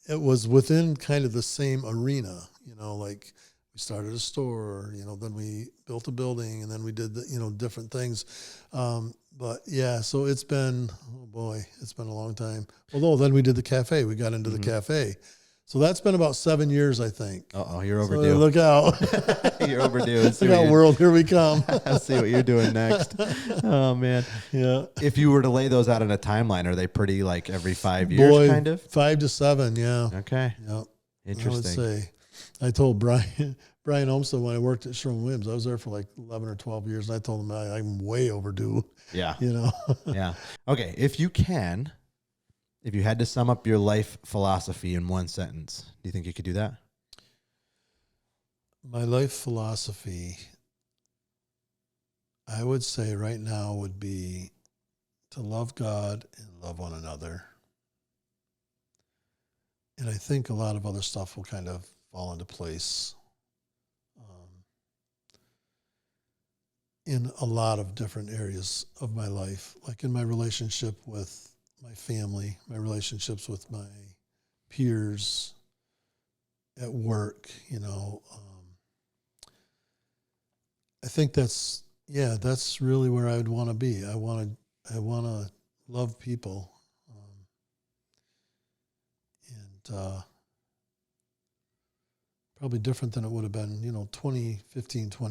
it was within kind of the same arena, you know, like we started a store, you know, then we built a building, and then we did different things. But yeah, so it's been, oh boy, it's been a long time. Although then we did the cafe, we got into the cafe. So that's been about 7 years, I think. Uh-oh, you're overdue. So look out. You're overdue. Look out, world, here we come. Let's see what you're doing next. Oh, man. Yeah. If you were to lay those out in a timeline, are they pretty like every 5 years kind of? 5 to 7, yeah. Okay. Yeah. Interesting. I would say. I told Brian Olmsted when I worked at Sherwin-Williams, I was there for like 11 or 12 years, and I told him I'm way overdue. Yeah. You know? Yeah. Okay, if you had to sum up your life philosophy in one sentence, do you think you could do that? My life philosophy, I would say right now would be to love God and love one another. And I think a lot of other stuff will kind of fall into place in a lot of different areas of my life, like in my relationship with my family, my relationships with my peers at work, you know. I think that's really where I would want to be. I want to love people, and probably different than it would have been, 20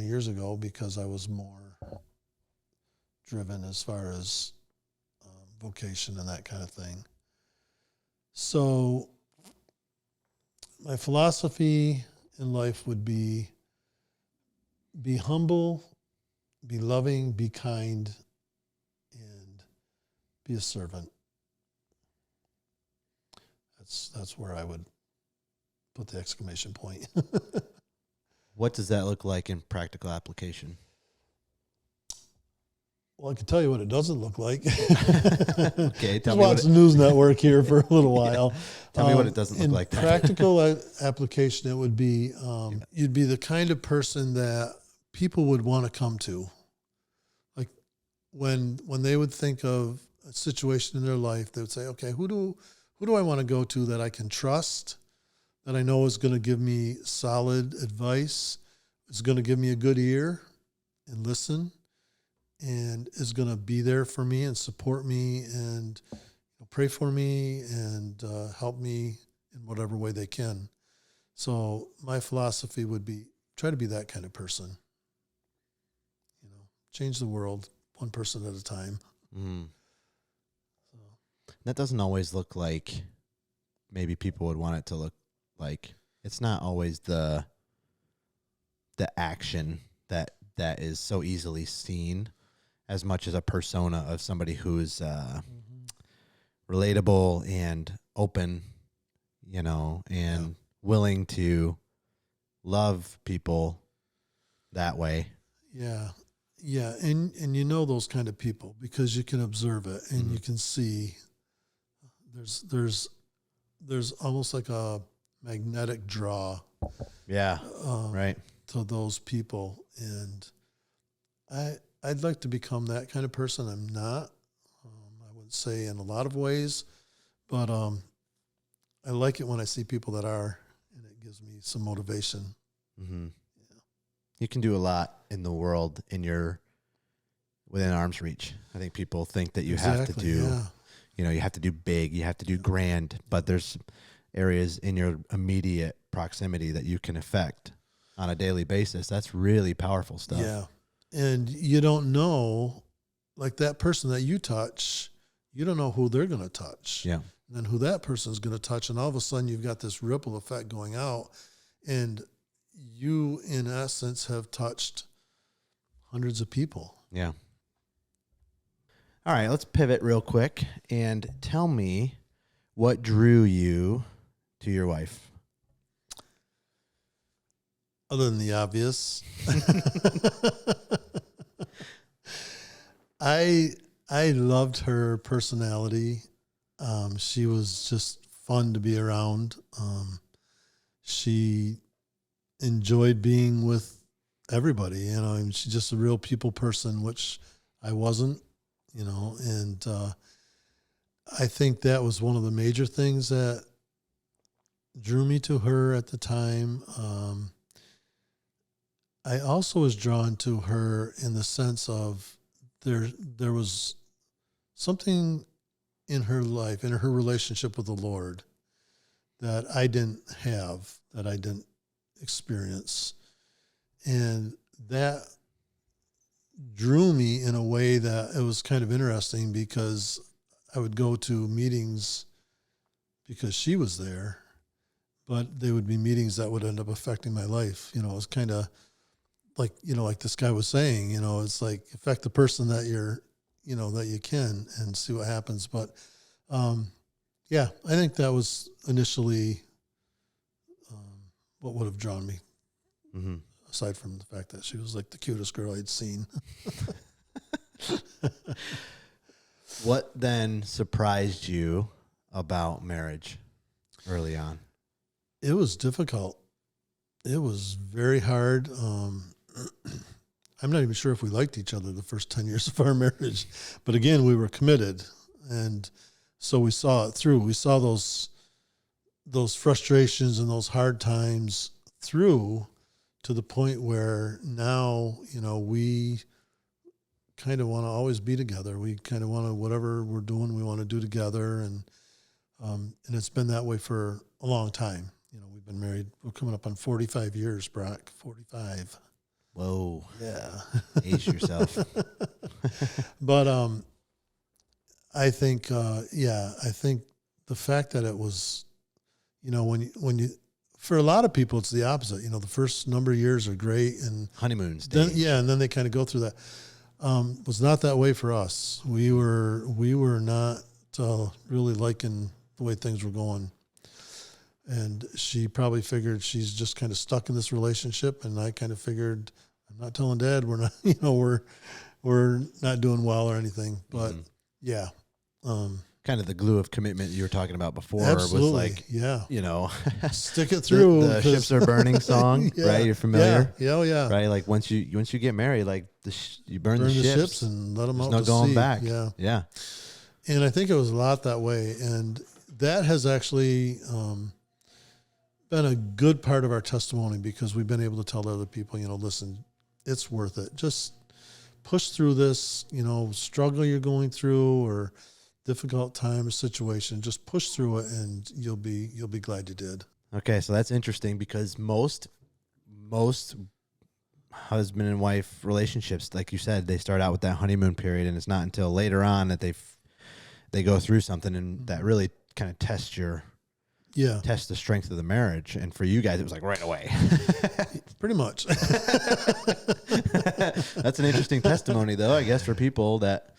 years ago, because I was more driven as far as vocation and that kind of thing. So my philosophy in life would be humble, be loving, be kind, and be a servant. That's where I would put the exclamation point. What does that look like in practical application? Well, I can tell you what it doesn't look like. Okay, tell Just me watch the News Network here for a little while. Yeah. Tell me what it doesn't look like. In practical application, it would be you'd be the kind of person that people would want to come to. Like when they would think of a situation in their life, they would say, "Okay, who do I want to go to that I can trust, that I know is going to give me solid advice, is going to give me a good ear and listen, and is going to be there for me and support me and pray for me and help me in whatever way they can." So my philosophy would be try to be that kind of person. Change the world one person at a time. Mm. So. That doesn't always look like maybe people would want it to look like. It's not always the action that is so easily seen, as much as a persona of somebody who's relatable and open, and willing to love people that way. Yeah. Yeah. And those kind of people because you can observe it and you can see there's almost like a magnetic draw. Yeah. Right. To those people. And I'd like to become that kind of person. I'm not. I would say in a lot of ways, but I like it when I see people that are, and it gives me some motivation. Mm-hmm. Yeah. You can do a lot in the world within arm's reach. I think people think that you have to do, you have to do big, you have to do grand, but there's areas in your immediate proximity that you can affect on a daily basis. That's really powerful stuff. Yeah. And you don't know, like that person that you touch, you don't know who they're going to touch. Yeah. And then who that person's going to touch. And all of a sudden you've got this ripple effect going out. And you, in essence, have touched hundreds of people. Yeah. All right, let's pivot real quick and tell me what drew you to your wife. Other than the obvious, I loved her personality. She was just fun to be around. She enjoyed being with everybody. And she's just a real people person, which I wasn't. And I think that was one of the major things that drew me to her at the time. I also was drawn to her in the sense of there was something in her life, in her relationship with the Lord, that I didn't have, that I didn't experience. And that drew me in a way that it was kind of interesting, because I would go to meetings because she was there, but they would be meetings that would end up affecting my life. It was kind of like, like this guy was saying, it's like affect the person that that you can, and see what happens. But, yeah, I think that was initially what would have drawn me, aside from the fact that she was like the cutest girl I'd seen. What then surprised you about marriage early on? It was difficult. It was very hard. I'm not even sure if we liked each other the first 10 years of our marriage, but again, we were committed. And so we saw it through. We saw those frustrations and those hard times through to the point where now, we kind of want to always be together. We kind of want to, whatever we're doing, we want to do together. And it's been that way for a long time. We've been married. We're coming up on 45 years, Brock. 45. Whoa. Yeah. Age yourself. But I think, I think the fact that it was, when you, for a lot of people, it's the opposite. The first number of years are great, and honeymoon then, stage. and then they kind of go through that. Was not that way for us. We were not really liking the way things were going. And she probably figured she's just kind of stuck in this relationship, and I kind of figured, I'm not telling Dad we're not, we're not doing well or anything. But yeah, kind of the glue of commitment you were talking about before absolutely, was like, stick it through. The ships are burning song, yeah, right? You're familiar, yeah, right? Like once you get married, like you burn the ships and let them There's out. no to going sea. back. Yeah. And I think it was a lot that way, and that has actually been a good part of our testimony, because we've been able to tell other people, listen, it's worth it. Just push through this, struggle you're going through, or difficult time or situation. Just push through it, and you'll be glad you did. Okay, so that's interesting, because most husband and wife relationships, like you said, they start out with that honeymoon period, and it's not until later on that they go through something, and that really kind of tests the strength of the marriage. And for you guys, it was like right away. Pretty much. That's an interesting testimony, though, I guess, for people that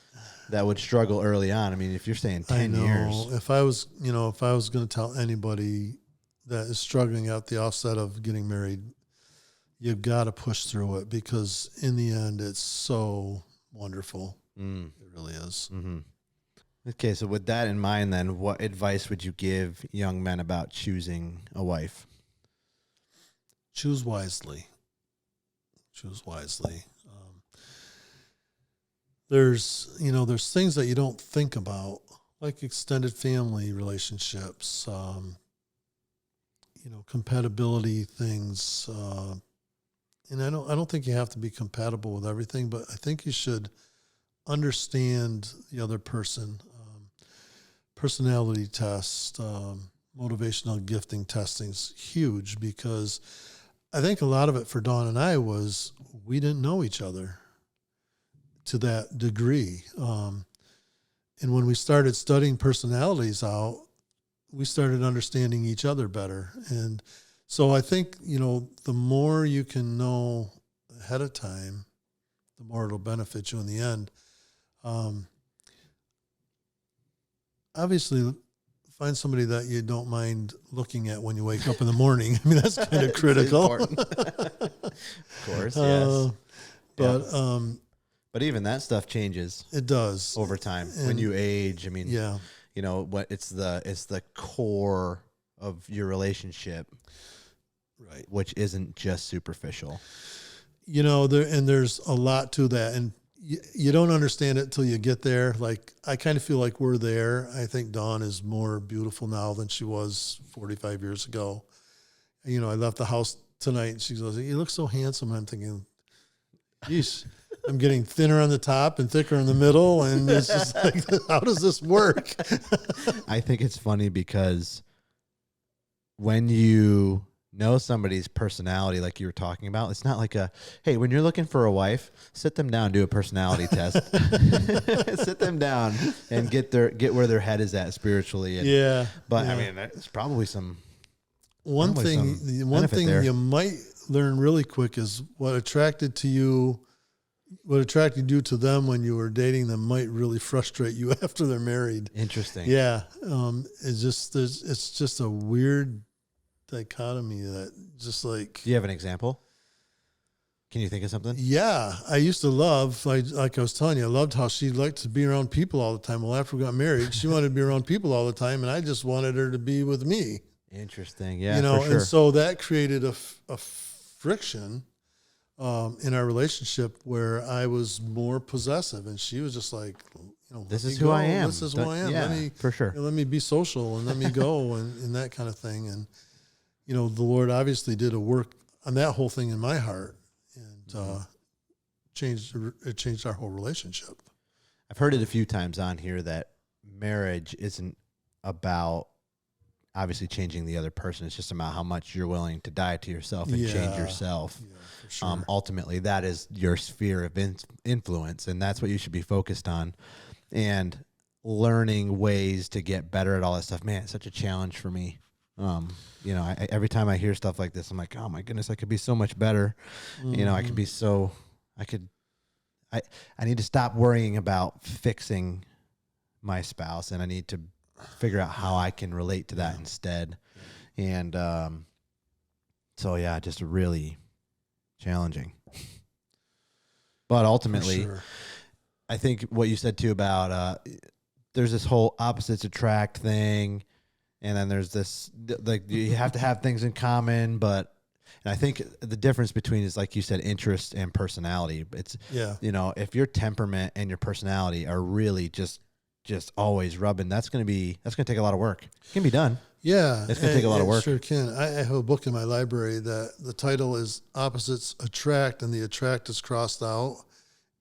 would struggle early on. I mean, if you're saying 10 years. If I was going to tell anybody that is struggling at the offset of getting married, you've got to push through it, because in the end, it's so wonderful. It really is. Mm-hmm. Okay, so with that in mind, then, what advice would you give young men about choosing a wife? Choose wisely. Choose wisely. There's things that you don't think about, like extended family relationships, compatibility things. And I don't think you have to be compatible with everything, but I think you should understand the other person. Personality test, motivational gifting testing is huge, because I think a lot of it for Dawn and I was we didn't know each other to that degree. And when we started studying personalities out, we started understanding each other better. And so I think, the more you can know ahead of time, the more it'll benefit you in the end. obviously find somebody that you don't mind looking at when you wake up in the morning. I mean, that's kind of critical. Of course, yes. But even that stuff changes. It does over time and when you age. I mean, yeah, you know what? It's the core of your relationship, right? Which isn't just superficial. You know, there's a lot to that, and you don't understand it till you get there. Like, I kind of feel like we're there. I think Dawn is more beautiful now than she was 45 years ago. You know, I left the house tonight and she goes, "You look so handsome." And I'm thinking, geez, I'm getting thinner on the top and thicker in the middle. And it's just like, how does this work? I think it's funny because when you know somebody's personality, like you were talking about, it's not like hey, when you're looking for a wife, sit them down, do a personality test, sit them down and get where their head is at spiritually. And, but I mean, it's probably one thing there. you might learn really quick is what attracted you to them when you were dating them might really frustrate you after they're married. Interesting. Yeah. It's just a weird dichotomy that just like. Do you have an example? Can you think of something? Yeah. I used to love, like I was telling you, I loved how she liked to be around people all the time. Well, after we got married, she wanted to be around people all the time, and I just wanted her to be with me. Interesting. Yeah. You know, for sure. And so that created a friction in our relationship where I was more possessive, and she was just like, you know, this is who I am. This is who I am. Yeah, for sure. Let me be social and let me go and that kind of thing. And, you know, the Lord obviously did a work on that whole thing in my heart, and it changed our whole relationship. I've heard it a few times on here that marriage isn't about obviously changing the other person. It's just about how much you're willing to die to yourself and change yourself. Yeah, for sure. Ultimately, that is your sphere of influence, and that's what you should be focused on. And learning ways to get better at all that stuff, man, it's such a challenge for me. You know, every time I hear stuff like this, I'm like, oh my goodness, I could be so much better. Mm-hmm. You know, I need to stop worrying about fixing my spouse, and I need to figure out how I can relate to that instead. And so, yeah, just really challenging. But ultimately, I think what you said too about there's this whole opposites attract thing, and then there's this, like, you have to have things in common, but and I think the difference between is, like you said, interest and personality. It's, you know, if your temperament and your personality are really just always rubbing, that's going to take a lot of work. It can be done. Yeah. It's going to take a lot of work. Sure can. I have a book in my library that the title is Opposites Attract, and the attract is crossed out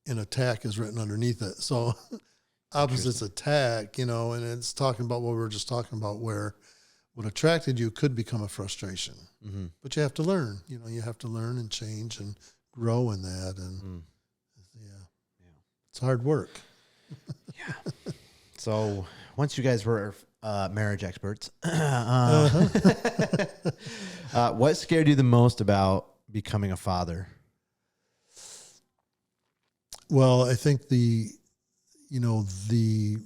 and attack is written underneath it. So opposites attack, you know, and it's talking about what we were just talking about, where what attracted you could become a frustration. Mm-hmm. But you have to learn, you know, you have to learn and change and grow in that. And it's hard work. Yeah. So once you guys were marriage experts, what scared you the most about becoming a father? Well, I think the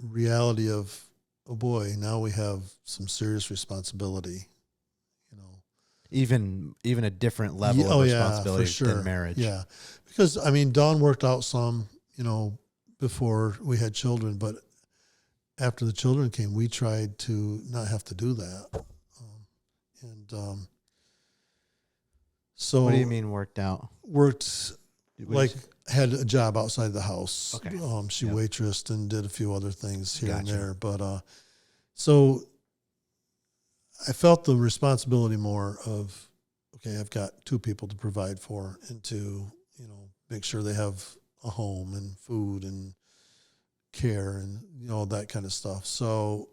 reality of, oh boy, now we have some serious responsibility, you know. Even a different level of responsibility than marriage. Yeah. Because, I mean, Dawn worked out some, you know, before we had children, but after the children came, we tried to not have to do that. So what do you mean worked out? Had a job outside the house. Okay. She waitressed and did a few other things here and there. But so I felt the responsibility more of, okay, I've got two people to provide for and to, you know, make sure they have a home and food and care and, you know, that kind of stuff. So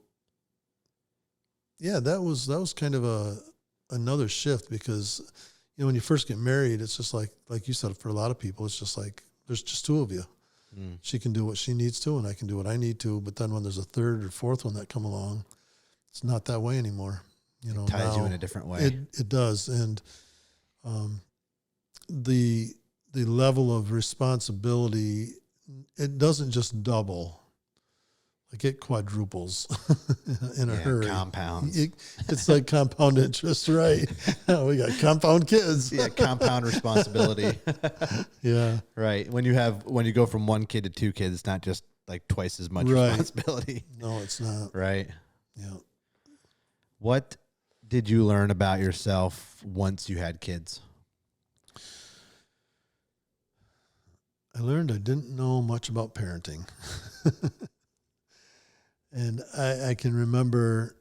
yeah, that was kind of another shift, because, you know, when you first get married, it's just like you said, for a lot of people, it's just like, there's just two of you. Mm. She can do what she needs to, and I can do what I need to. But then when there's a third or fourth one that come along, it's not that way anymore. You know, it ties you in a different way. It does. And the level of responsibility, it doesn't just double. like it quadruples in a Yeah, hurry. compounds. It's like compound interest, right? We got compound kids. Yeah, compound responsibility. Yeah. Right. When you go from one kid to two kids, it's not just like twice as much Right. responsibility. No, it's not. Right. Yeah. What did you learn about yourself once you had kids? I learned I didn't know much about parenting. And I can remember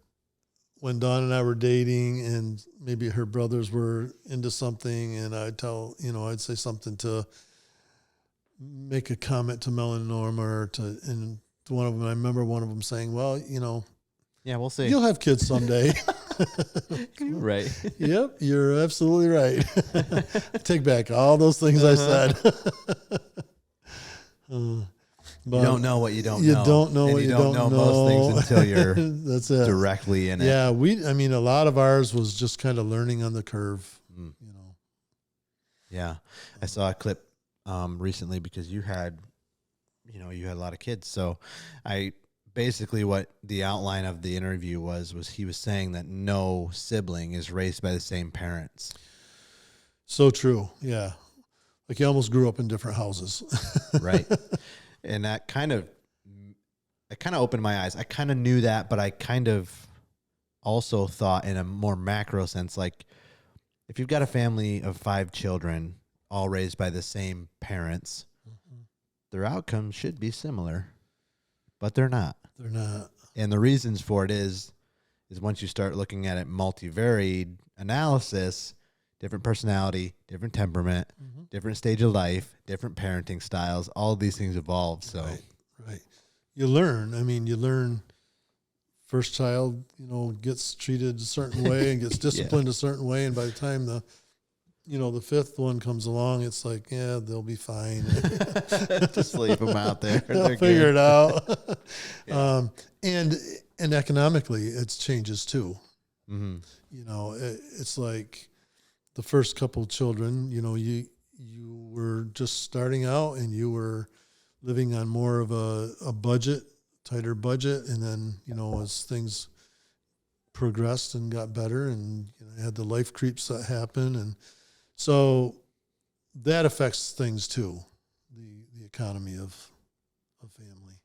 when Dawn and I were dating and maybe her brothers were into something, and I'd say something to make a comment to Mel and Norma, and to one of them, I remember one of them saying, well, Yeah, we'll see. you'll have kids someday. Right. Yep, you're absolutely right. Take back all those things I said. You don't know what you don't know. You don't know and what you don't know most things until you're That's it. directly in it. Yeah, a lot of ours was just kind of learning on the curve, Yeah. I saw a clip recently because you had a lot of kids. So basically what the outline of the interview was he was saying that no sibling is raised by the same parents. So true. Yeah. Like you almost grew up in different houses. Right. And that kind of opened my eyes. I kind of knew that, but I kind of also thought in a more macro sense, like if you've got a family of 5 children, all raised by the same parents, their outcomes should be similar, but they're not. They're not. And the reasons for it is once you start looking at it multivariate analysis, different personality, different temperament, different stage of life, different parenting styles, all of these things evolve. So, right. You learn first child, gets treated a certain way and gets disciplined a certain way. And by the time the fifth one comes along, it's like, yeah, they'll be fine. just leave them out there. They'll figure it out. Yeah. And economically, it changes too. Mm-hmm. It's like the first couple of children, you were just starting out and you were living on more of a budget, tighter budget. And then, as things progressed and got better and had the life creeps that happen. And so that affects things too, the economy of family.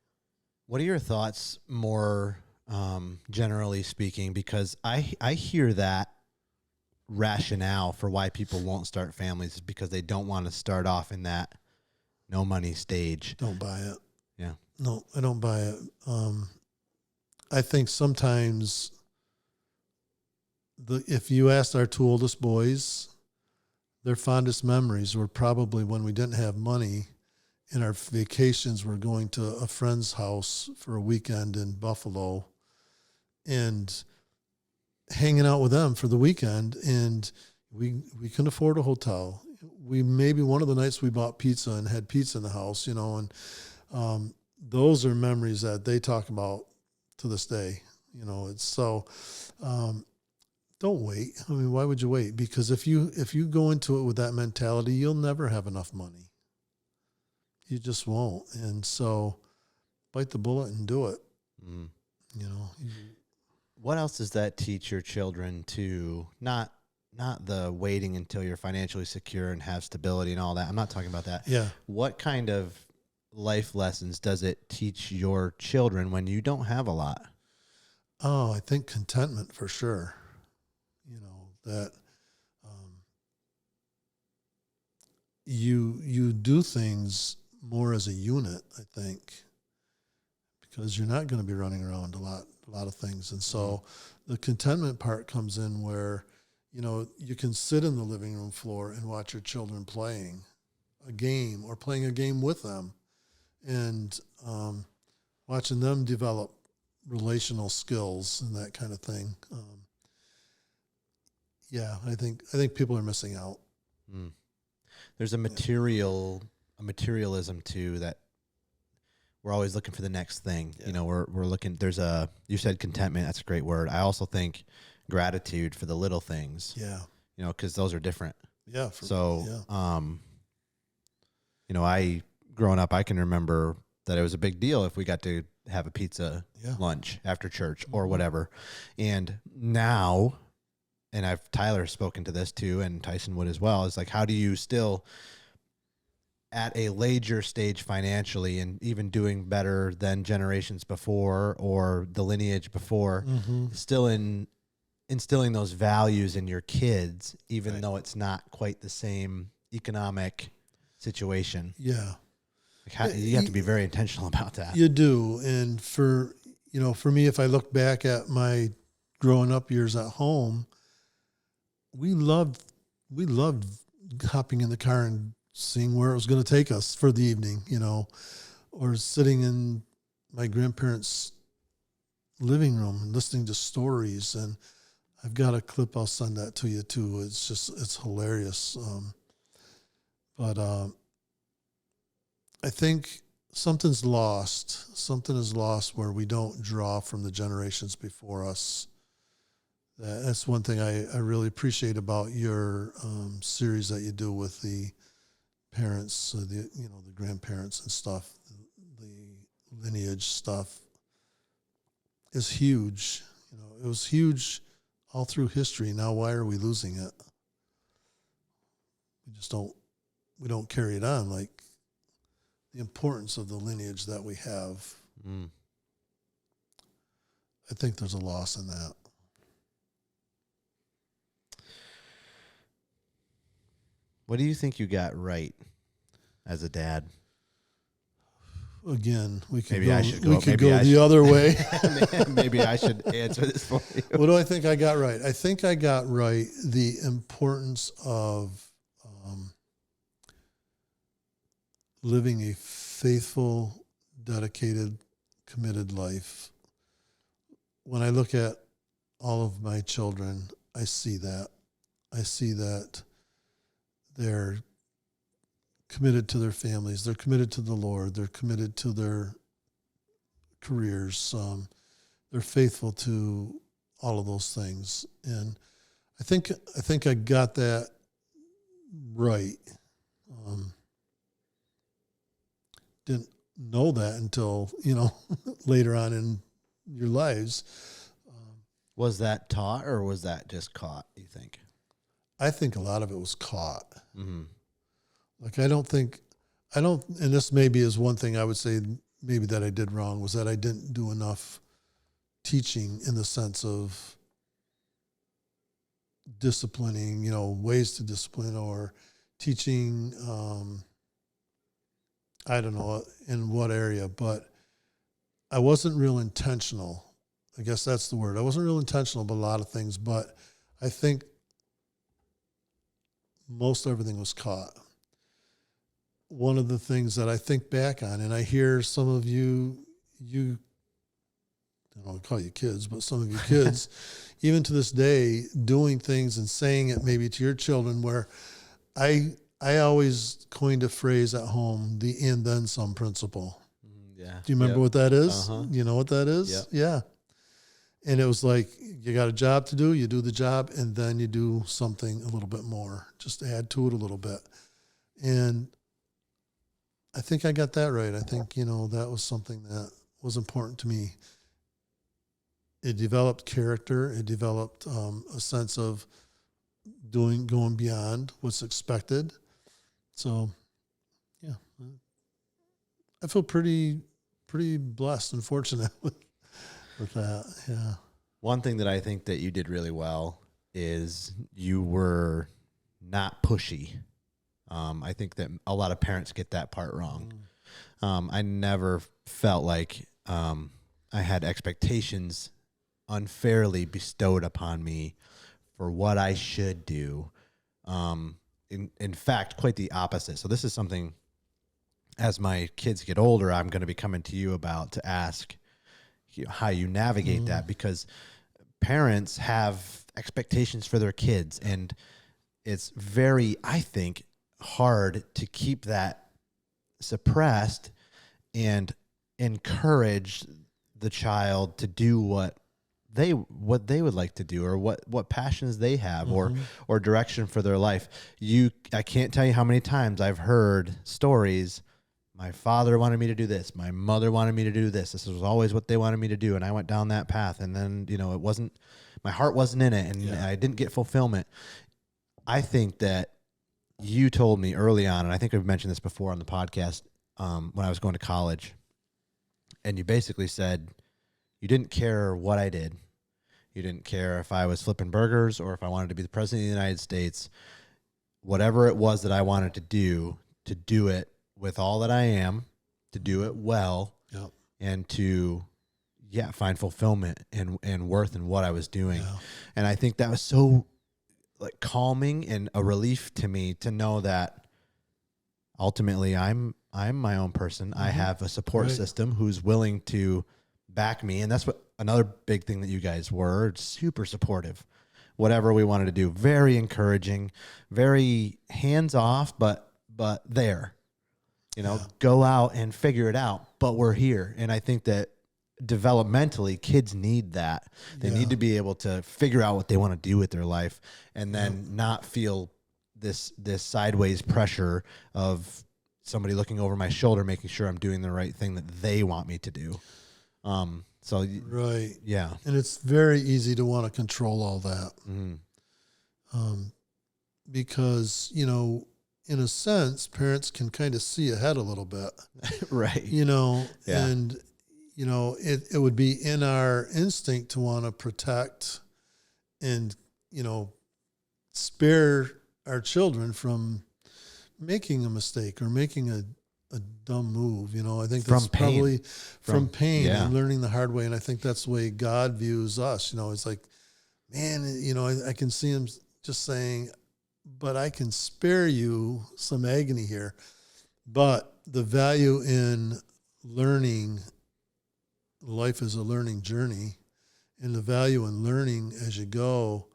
What are your thoughts more generally speaking? Because I hear that rationale for why people won't start families is because they don't want to start off in that no money stage. Don't buy it. Yeah. No, I don't buy it. I think sometimes if you asked our two oldest boys, their fondest memories were probably when we didn't have money and our vacations were going to a friend's house for a weekend in Buffalo and hanging out with them for the weekend. And we couldn't afford a hotel. Maybe one of the nights we bought pizza and had pizza in the house, and those are memories that they talk about to this day. It's so, don't wait. I mean, why would you wait? Because if you go into it with that mentality, you'll never have enough money. You just won't. And so bite the bullet and do it. Mm. What else does that teach your children to not the waiting until you're financially secure and have stability and all that? I'm not talking about that. Yeah. What kind of life lessons does it teach your children when you don't have a lot? Oh, I think contentment for sure. That you do things more as a unit, I think, because you're not going to be running around a lot of things. And so the contentment part comes in where, you can sit in the living room floor and watch your children playing a game or playing a game with them and watching them develop relational skills and that kind of thing. Yeah, I think people are missing out. Mm. There's a materialism too that we're always looking for the next thing. Yeah. We're looking. You said contentment. That's a great word. I also think gratitude for the little things. Yeah. Because those are different. Yeah. Growing up, I can remember that it was a big deal if we got to have a pizza lunch after church or whatever. And now, and Tyler's spoken to this too, and Tyson would as well, is like, how do you still at a later stage financially and even doing better than generations before or the lineage before, still instilling those values in your kids, even though it's not quite the same economic situation. Yeah. Like you have to be very intentional about that. You do. And for me, if I look back at my growing up years at home, we loved hopping in the car and seeing where it was going to take us for the evening, or sitting in my grandparents' living room and listening to stories. And I've got a clip. I'll send that to you too. It's hilarious. But I think something is lost where we don't draw from the generations before us. That's one thing I really appreciate about your series that you do with the parents, the grandparents and stuff. The lineage stuff is huge. It was huge all through history. Now, why are we losing it? We don't carry it on, like the importance of the lineage that we have. I think there's a loss in that. What do you think you got right as a dad? Again, we could maybe go, I should go, we could maybe go I the should, other way. Maybe I should answer this for you. What do I think I got right? I think I got right the importance of living a faithful, dedicated, committed life. When I look at all of my children, I see that. I see that they're committed to their families. They're committed to the Lord. They're committed to their careers. They're faithful to all of those things. And I think I got that right. Didn't know that until, later on in your lives. Was that taught or was that just caught, you think? I think a lot of it was caught. Mm-hmm. Like, and this maybe is one thing I would say maybe that I did wrong, was that I didn't do enough teaching in the sense of disciplining, ways to discipline, or teaching, I don't know in what area, but I wasn't real intentional. I guess that's the word. I wasn't real intentional about a lot of things, but I think most everything was caught. One of the things that I think back on, and I hear some of you, I don't want to call you kids, but some of you kids, even to this day, doing things and saying it maybe to your children, where I always coined a phrase at home, the and then some principle. Yeah. Do you remember what that is? Uh-huh. You know what that is? Yep. Yeah. And it was like, you got a job to do, you do the job, and then you do something a little bit more. Just add to it a little bit. And I think I got that right. I think, that was something that was important to me. It developed character. It developed a sense of going beyond what's expected. So, yeah, I feel pretty blessed and fortunate with that. Yeah. One thing that I think that you did really well is you were not pushy. I think that a lot of parents get that part wrong. I never felt like I had expectations unfairly bestowed upon me for what I should do. In fact, quite the opposite. So this is something, as my kids get older, I'm going to be coming to you about to ask how you navigate that, because parents have expectations for their kids, and it's very, I think, hard to keep that suppressed and encourage the child to do what they would like to do, or what passions they have, or direction for their life. I can't tell you how many times I've heard stories my father wanted me to do this. My mother wanted me to do this. This was always what they wanted me to do. And I went down that path. And then, my heart wasn't in it, and I didn't get fulfillment. I think that you told me early on, and I think I've mentioned this before on the podcast, when I was going to college, and you basically said you didn't care what I did. You didn't care if I was flipping burgers or if I wanted to be the president of the United States. Whatever it was that I wanted to do it with all that I am, to do it well, and to find fulfillment and worth in what I was doing. Yeah. And I think that was so like calming and a relief to me to know that ultimately I'm my own person. I have a support system who's willing to back me. And that's what another big thing that you guys were, super supportive. Whatever we wanted to do, very encouraging, very hands off, but there, go out and figure it out, but we're here. And I think that developmentally kids need that. They need to be able to figure out what they want to do with their life and then not feel this sideways pressure of somebody looking over my shoulder, making sure I'm doing the right thing that they want me to do. Yeah. And it's very easy to want to control all that. Because, in a sense, parents can kind of see ahead a little bit. Right. And, it would be in our instinct to want to protect and, spare our children from making a mistake or making a dumb move. I think that's probably from pain and learning the hard way. And I think that's the way God views us. It's like, man, I can see him just saying, but I can spare you some agony here. But the value in learning, life is a learning journey, and the value in learning as you go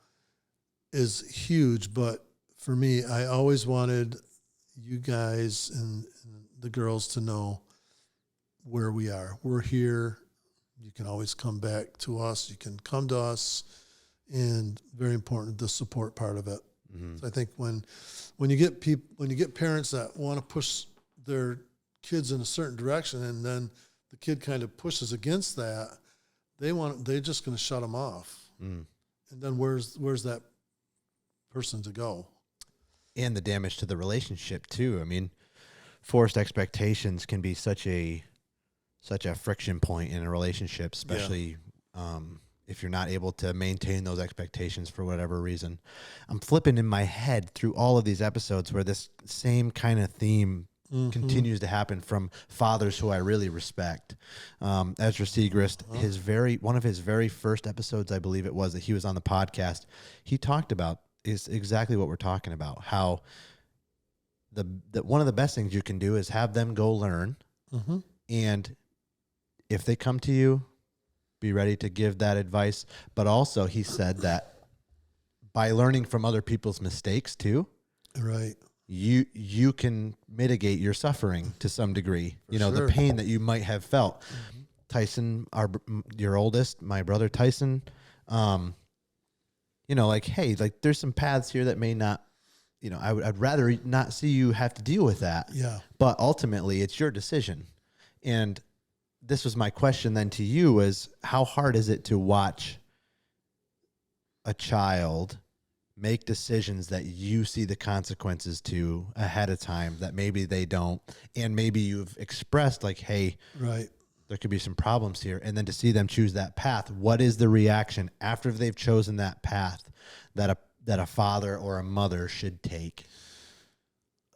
is huge. But for me, I always wanted you guys and the girls to know where we are. We're here. You can always come back to us. You can come to us, and very important, the support part of it. So I think when you get parents that want to push their kids in a certain direction, and then the kid kind of pushes against that, they're just going to shut them off. And then where's that person to go? And the damage to the relationship too. I mean, forced expectations can be such a friction point in a relationship, especially if you're not able to maintain those expectations for whatever reason. I'm flipping in my head through all of these episodes where this same kind of theme continues to happen from fathers who I really respect. Ezra Segrist, one of his very first episodes, I believe it was, that he was on the podcast, he talked about is exactly what we're talking about. How one of the best things you can do is have them go learn. And if they come to you, be ready to give that advice. But also he said that by learning from other people's mistakes too, you can mitigate your suffering to some degray. The pain that you might have felt. Tyson, your oldest, my brother Tyson, hey, there's some paths here that may not, I'd rather not see you have to deal with that. Yeah. But ultimately it's your decision. And this was my question then to you, is how hard is it to watch a child make decisions that you see the consequences to ahead of time that maybe they don't, and maybe you've expressed like, hey, there could be some problems here, and then to see them choose that path. What is the reaction after they've chosen that path that a father or a mother should take?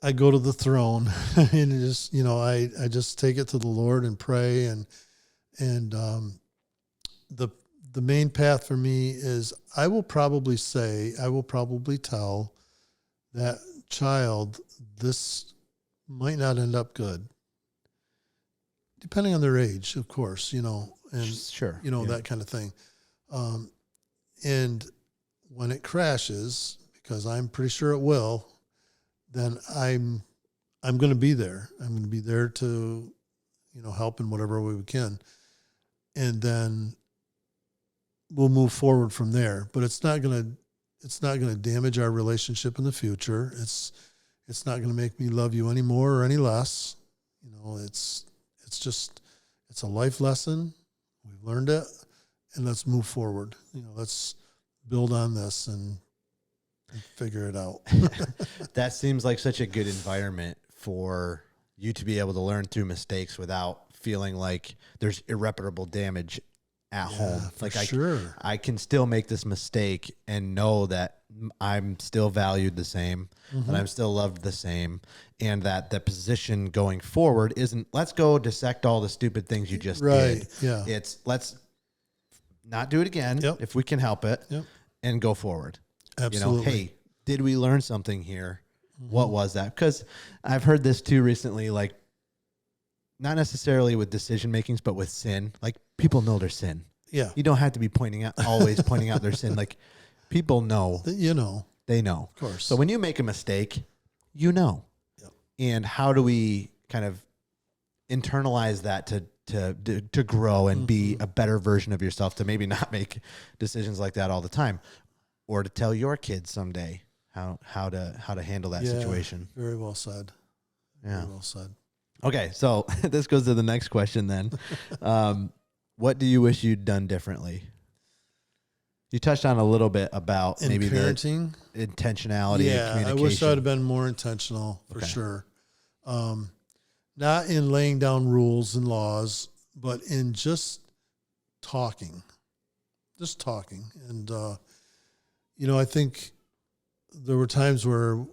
I go to the throne and just, I just take it to the Lord and pray. And the main path for me is I will probably tell that child, this might not end up good, depending on their age, of course, and that kind of thing. And when it crashes, because I'm pretty sure it will, then I'm going to be there. I'm going to be there to, help in whatever way we can. And then we'll move forward from there. But it's not going to damage our relationship in the future. It's not going to make me love you any more or any less. it's it's a life lesson. We've learned it, and let's move forward. Let's build on this and figure it out. That seems like such a good environment for you to be able to learn through mistakes without feeling like there's irreparable damage at home. Like sure. I can still make this mistake and know that I'm still valued the same, that I'm still loved the same, and that the position going forward isn't let's go dissect all the stupid things you just did. Yeah. It's let's not do it again if we can help it and go forward. Absolutely. Hey, did we learn something here? What was that? Because I've heard this too recently, like not necessarily with decision makings, but with sin. Like people know their sin. Yeah. You don't have to be always pointing out their sin. Like people know. They know. Of course. So when you make a mistake, you know. Yep. And how do we kind of internalize that to grow and be a better version of yourself, to maybe not make decisions like that all the time, or to tell your kids someday how to handle that situation? Very well said. Yeah. Very well said. Okay, so this goes to the next question then. What do you wish you'd done differently? You touched on a little bit about maybe parenting, the intentionality and communication. I wish I would have been more intentional for sure. Not in laying down rules and laws, but in just talking. And, I think there were times where,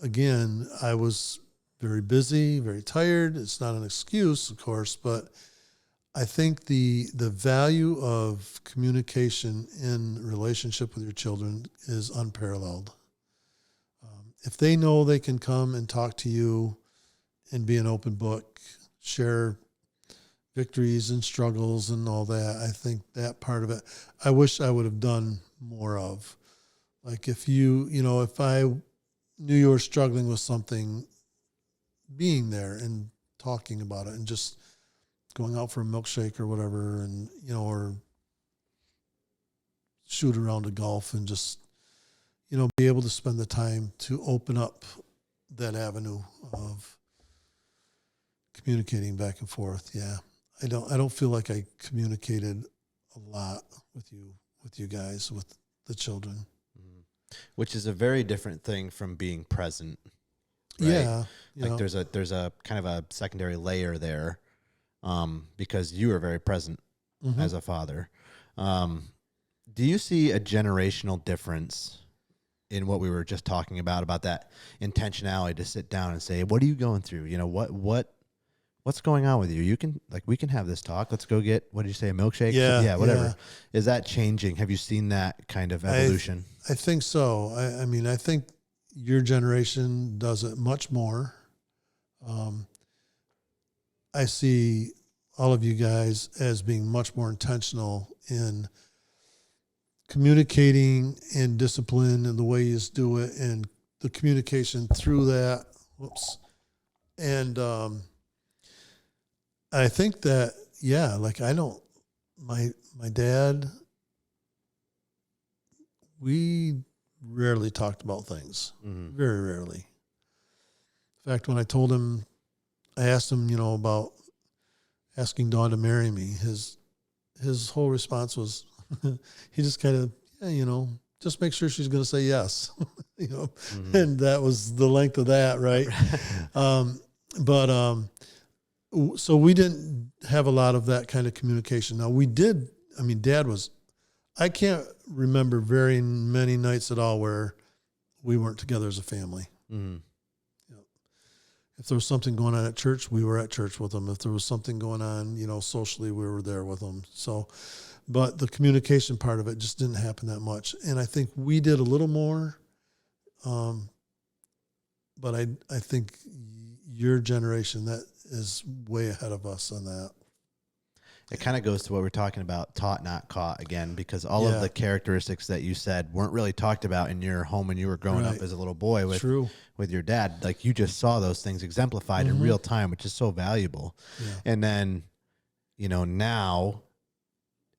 again, I was very busy, very tired. It's not an excuse, of course, but I think the value of communication in relationship with your children is unparalleled. If they know they can come and talk to you and be an open book, share victories and struggles and all that, I think that part of it, I wish I would have done more of. Like if if I knew you were struggling with something, being there and talking about it and just going out for a milkshake or whatever, and, or shoot around to golf and just, be able to spend the time to open up that avenue of communicating back and forth. Yeah. I don't feel like I communicated a lot with you guys, with the children. Which is a very different thing from being present. Right? Yeah. Like there's a kind of a secondary layer there, because you are very present as a father. Do you see a generational difference in what we were just talking about that intentionality to sit down and say, what are you going through? What's going on with you? We can have this talk. Let's go get, what did you say, a milkshake? Yeah. Whatever. Yeah. Is that changing? Have you seen that kind of evolution? I think so. I think your generation does it much more. I see all of you guys as being much more intentional in communicating and discipline and the way you do it and the communication through that. And I think that, my dad, we rarely talked about things, very rarely. In fact, when I asked him, about asking Dawn to marry me, his whole response was, he just kind of, just make sure she's going to say yes, and that was the length of that. Right. So we didn't have a lot of that kind of communication. Now we did. I can't remember very many nights at all where we weren't together as a family. If there was something going on at church, we were at church with them. If there was something going on, socially, we were there with them. So, but the communication part of it just didn't happen that much. And I think we did a little more. But I think your generation, that is way ahead of us on that. It kind of goes to what we're talking about, taught, not caught again, because all of the characteristics that you said weren't really talked about in your home when you were growing up as a little boy with your dad. Like you just saw those things exemplified in real time, which is so valuable. Yeah. And then, now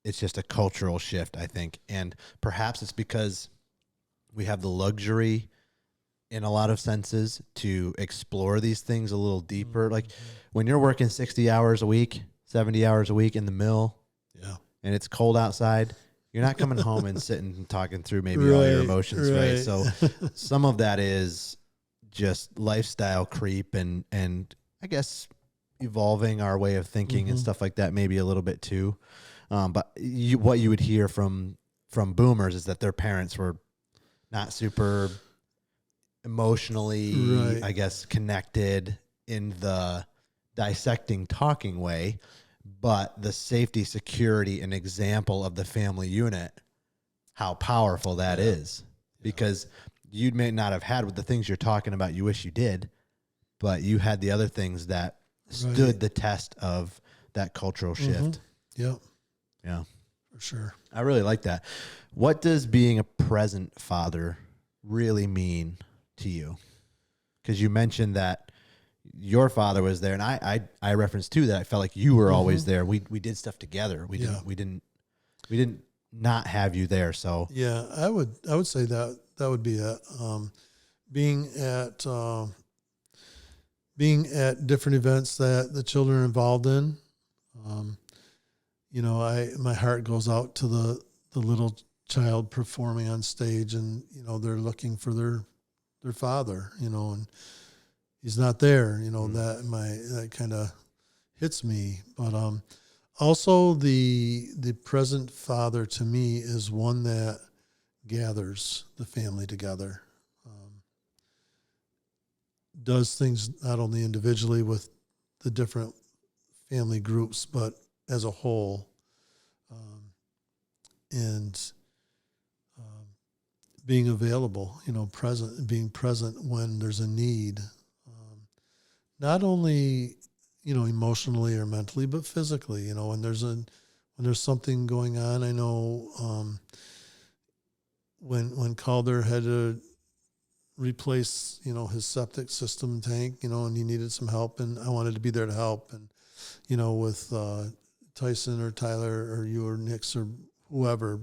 it's just a cultural shift, I think. And perhaps it's because we have the luxury in a lot of senses to explore these things a little deeper. Like when you're working 60 hours a week, 70 hours a week in the mill, Yeah. and it's cold outside, you're not coming home and sitting and talking through maybe all your emotions, right? So some of that is just lifestyle creep and I guess evolving our way of thinking and stuff like that, maybe a little bit too. But what you would hear from boomers is that their parents were not super emotionally, I guess, connected in the dissecting, talking way, but the safety, security, and example of the family unit, how powerful that is. Because you may not have had with the things you're talking about, you wish you did, but you had the other things that stood the test of that cultural shift. Yep. Yeah. For sure. I really like that. What does being a present father really mean to you? Because you mentioned that your father was there, and I referenced too that I felt like you were always there. We did stuff together. We didn't not have you there. So yeah, I would say that would be it. Being at different events that the children are involved in. You know, my heart goes out to the little child performing on stage, and you know they're looking for their father. You know, and he's not there. You know that kind of hits me. But also the present father to me is one that gathers the family together. Does things not only individually with the different family groups, but as a whole, and being available, you know, being present when there's a need, not only, you know, emotionally or mentally, but physically, you know, when there's something going on. I know when Calder had to replace, you know, his septic system tank, you know, and he needed some help, and I wanted to be there to help. And, you know, with Tyson or Tyler or you or Nix or whoever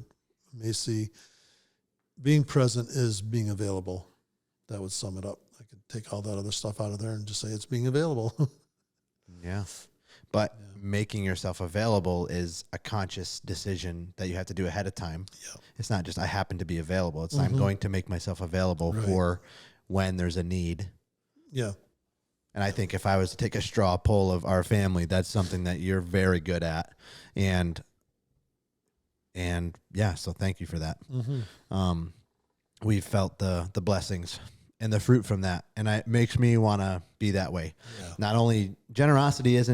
may see, being present is being available. That would sum it up. I could take all that other stuff out of there and just say it's being available. yeah. But making yourself available is a conscious decision that you have to do ahead of time. Yeah. It's not just I happen to be available. It's I'm going to make myself available for when there's a need. Yeah. And I think if I was to take a straw poll of our family, that's something that you're very good at. And yeah, so thank you for that. We've felt the blessings and the fruit from that. And it makes me want to be that way. Yeah. Not only generosity is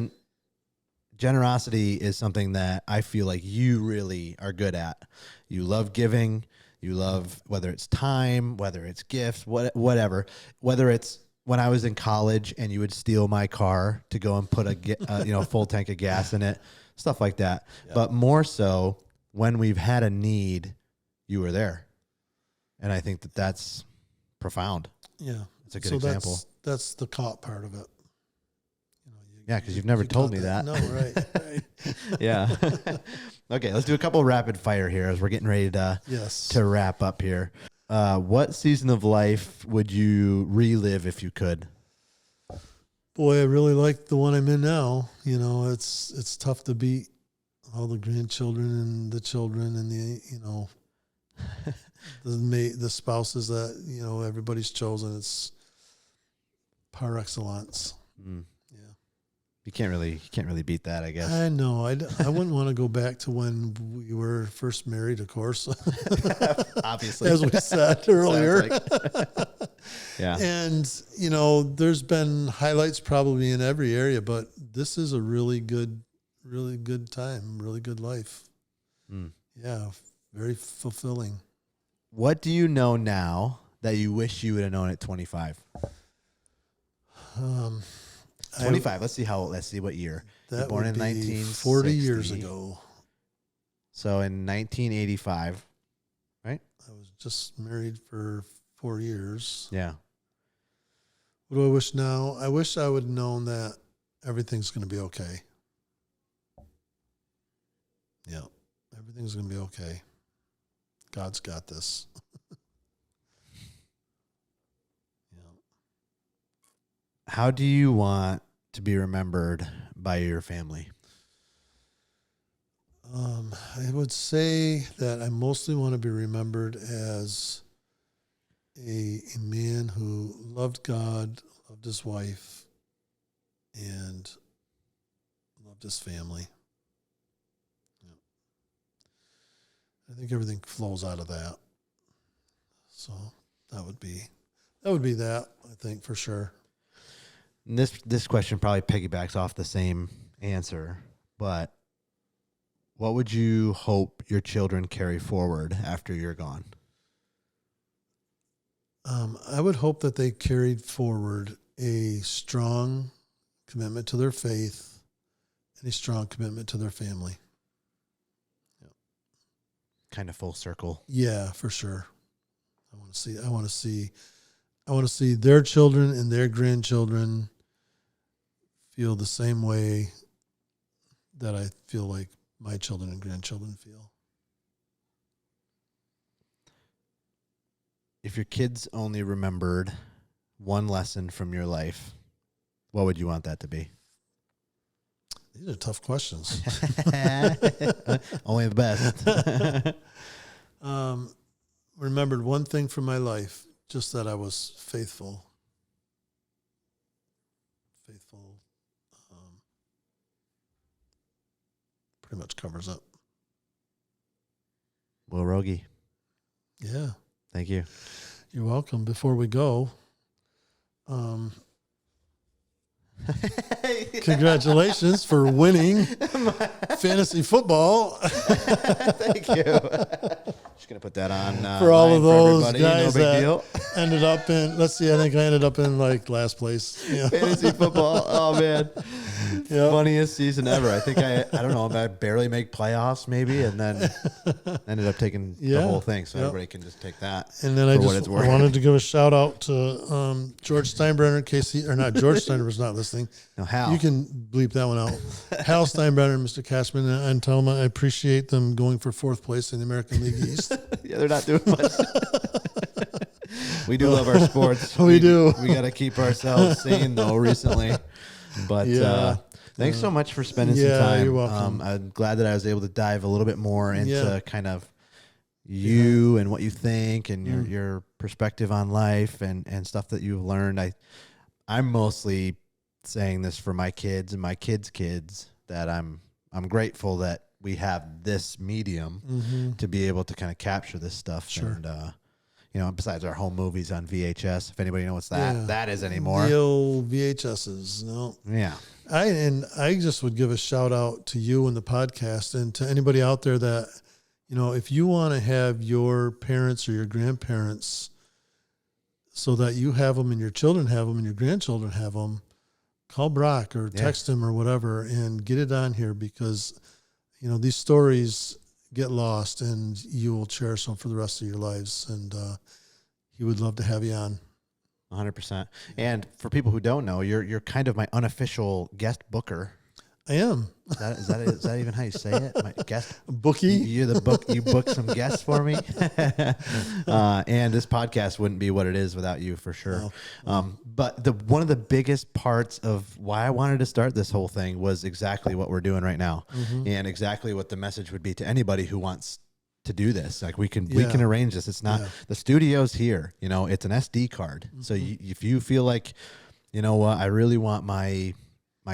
something that I feel like you really are good at. You love giving. You love, whether it's time, whether it's gifts, whatever, whether it's when I was in college and you would steal my car to go and put a full tank of gas in it, stuff like that. Yeah. But more so when we've had a need, you were there. And I think that's profound. Yeah. It's a good example. That's the caught part of it. Yeah, because you've never told me that. No, right. Yeah. Okay, let's do a couple rapid fire here as we're getting ready to wrap up here. What season of life would you relive if you could? Boy, I really like the one I'm in now. You know, it's tough to beat all the grandchildren and the children and the spouses that, you know, everybody's chosen. It's par excellence. Mm. You can't really beat that, I guess. I know. I wouldn't want to go back to when we were first married, of course. Obviously. As we said earlier. Yeah. And, you know, there's been highlights probably in every area, but this is a really good time, really good life. Mm. Yeah, very fulfilling. What do you know now that you wish you would have known at 25? 25. Let's see what year. That born would in be 1960. 40 years ago. So in 1985, right? I was just married for 4 years. Yeah. What do I wish now? I wish I would have known that everything's going to be okay. Yeah. Everything's going to be okay. God's got this. How do you want to be remembered by your family? I would say that I mostly want to be remembered as a man who loved God, loved his wife, and loved his family. Yeah. I think everything flows out of that. So that would be that, I think, for sure. And this question probably piggybacks off the same answer, but what would you hope your children carry forward after you're gone? I would hope that they carried forward a strong commitment to their faith and a strong commitment to their family. Yeah. Kind of full circle. Yeah, for sure. I want to see their children and their grandchildren feel the same way that I feel like my children and grandchildren feel. If your kids only remembered one lesson from your life, what would you want that to be? These are tough questions. Only the best. Remembered one thing from my life, just that I was faithful. Pretty much covers it. Will Roggie. Yeah. Thank you. You're welcome. Before we go, congratulations for winning fantasy football. Thank you. Just going to put that on for all of those for guys no big that deal. ended up in, let's see, I think I ended up in like last place. Yeah. Fantasy football. Oh, man. Yep. Funniest season ever. I think I don't know, I barely make playoffs maybe, and then ended up taking the whole thing. So everybody can just take that. And then I wanted to give a shout out to George Steinbrenner, in case not George Steinbrenner's not listening. No, Hal. You can bleep that one out. Hal Steinbrenner and Mr. Cashman, and tell them I appreciate them going for 4th place in the American League East. Yeah, they're not doing much. We do love our sports. We do. We got to keep ourselves sane though recently. But thanks so much for spending some time. You're welcome. I'm glad that I was able to dive a little bit more into kind of you and what you think and your perspective on life and stuff that you've learned. I'm mostly saying this for my kids and my kids' kids, that I'm grateful that we have this medium to be able to kind of capture this stuff. Sure. And besides our home movies on VHS, if anybody knows what that is anymore. The old VHSs. No. Yeah. I just would give a shout out to you and the podcast, and to anybody out there that, if you want to have your parents or your grandparents so that you have them and your children have them and your grandchildren have them, call Brock or text him or whatever and get it on here, because, these stories get lost and you will cherish them for the rest of your lives. And he would love to have you on. 100%. And for people who don't know, you're kind of my unofficial guest booker. I am. Is that even how you say it? My guest bookie. You're the book. You book some guests for me. And this podcast wouldn't be what it is without you, for sure. No. But one of the biggest parts of why I wanted to start this whole thing was exactly what we're doing right now, and exactly what the message would be to anybody who wants to do this. Like we can arrange this. It's not the studio's here. It's an SD card. So if you feel like, I really want my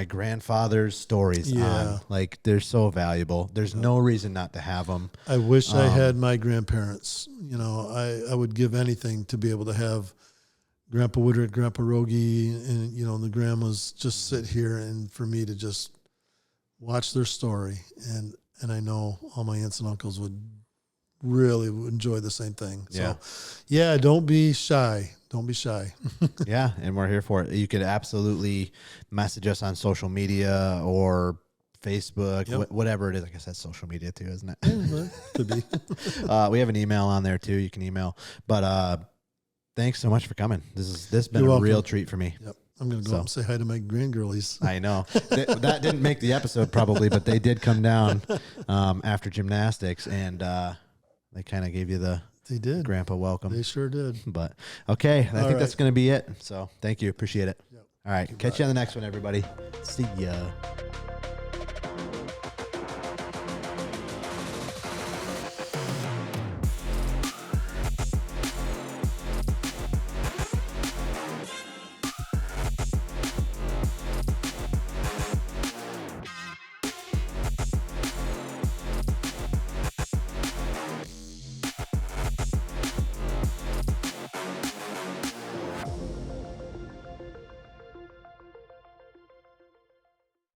grandfather's stories on. Like, they're so valuable. There's no reason not to have them. I wish I had my grandparents. I would give anything to be able to have Grandpa Woodard, Grandpa Roggie, and, the grandmas just sit here and for me to just watch their story. And I know all my aunts and uncles would really enjoy the same thing. So, don't be shy. Don't be shy. Yeah, and we're here for it. You could absolutely message us on social media or Facebook, whatever it is. I guess that's social media too, isn't it? Yeah, could be. We have an email on there too. You can email. But thanks so much for coming. This has been a real treat for me. Yep. I'm going to go up and say hi to my grandgirlies. I know. That didn't make the episode probably, but they did come down after gymnastics, and they kind of gave you the grandpa welcome. They sure did. But okay, I think that's going to be it. So thank you. Appreciate it. Yep. All right. All right. Catch you on the next one, everybody. See ya.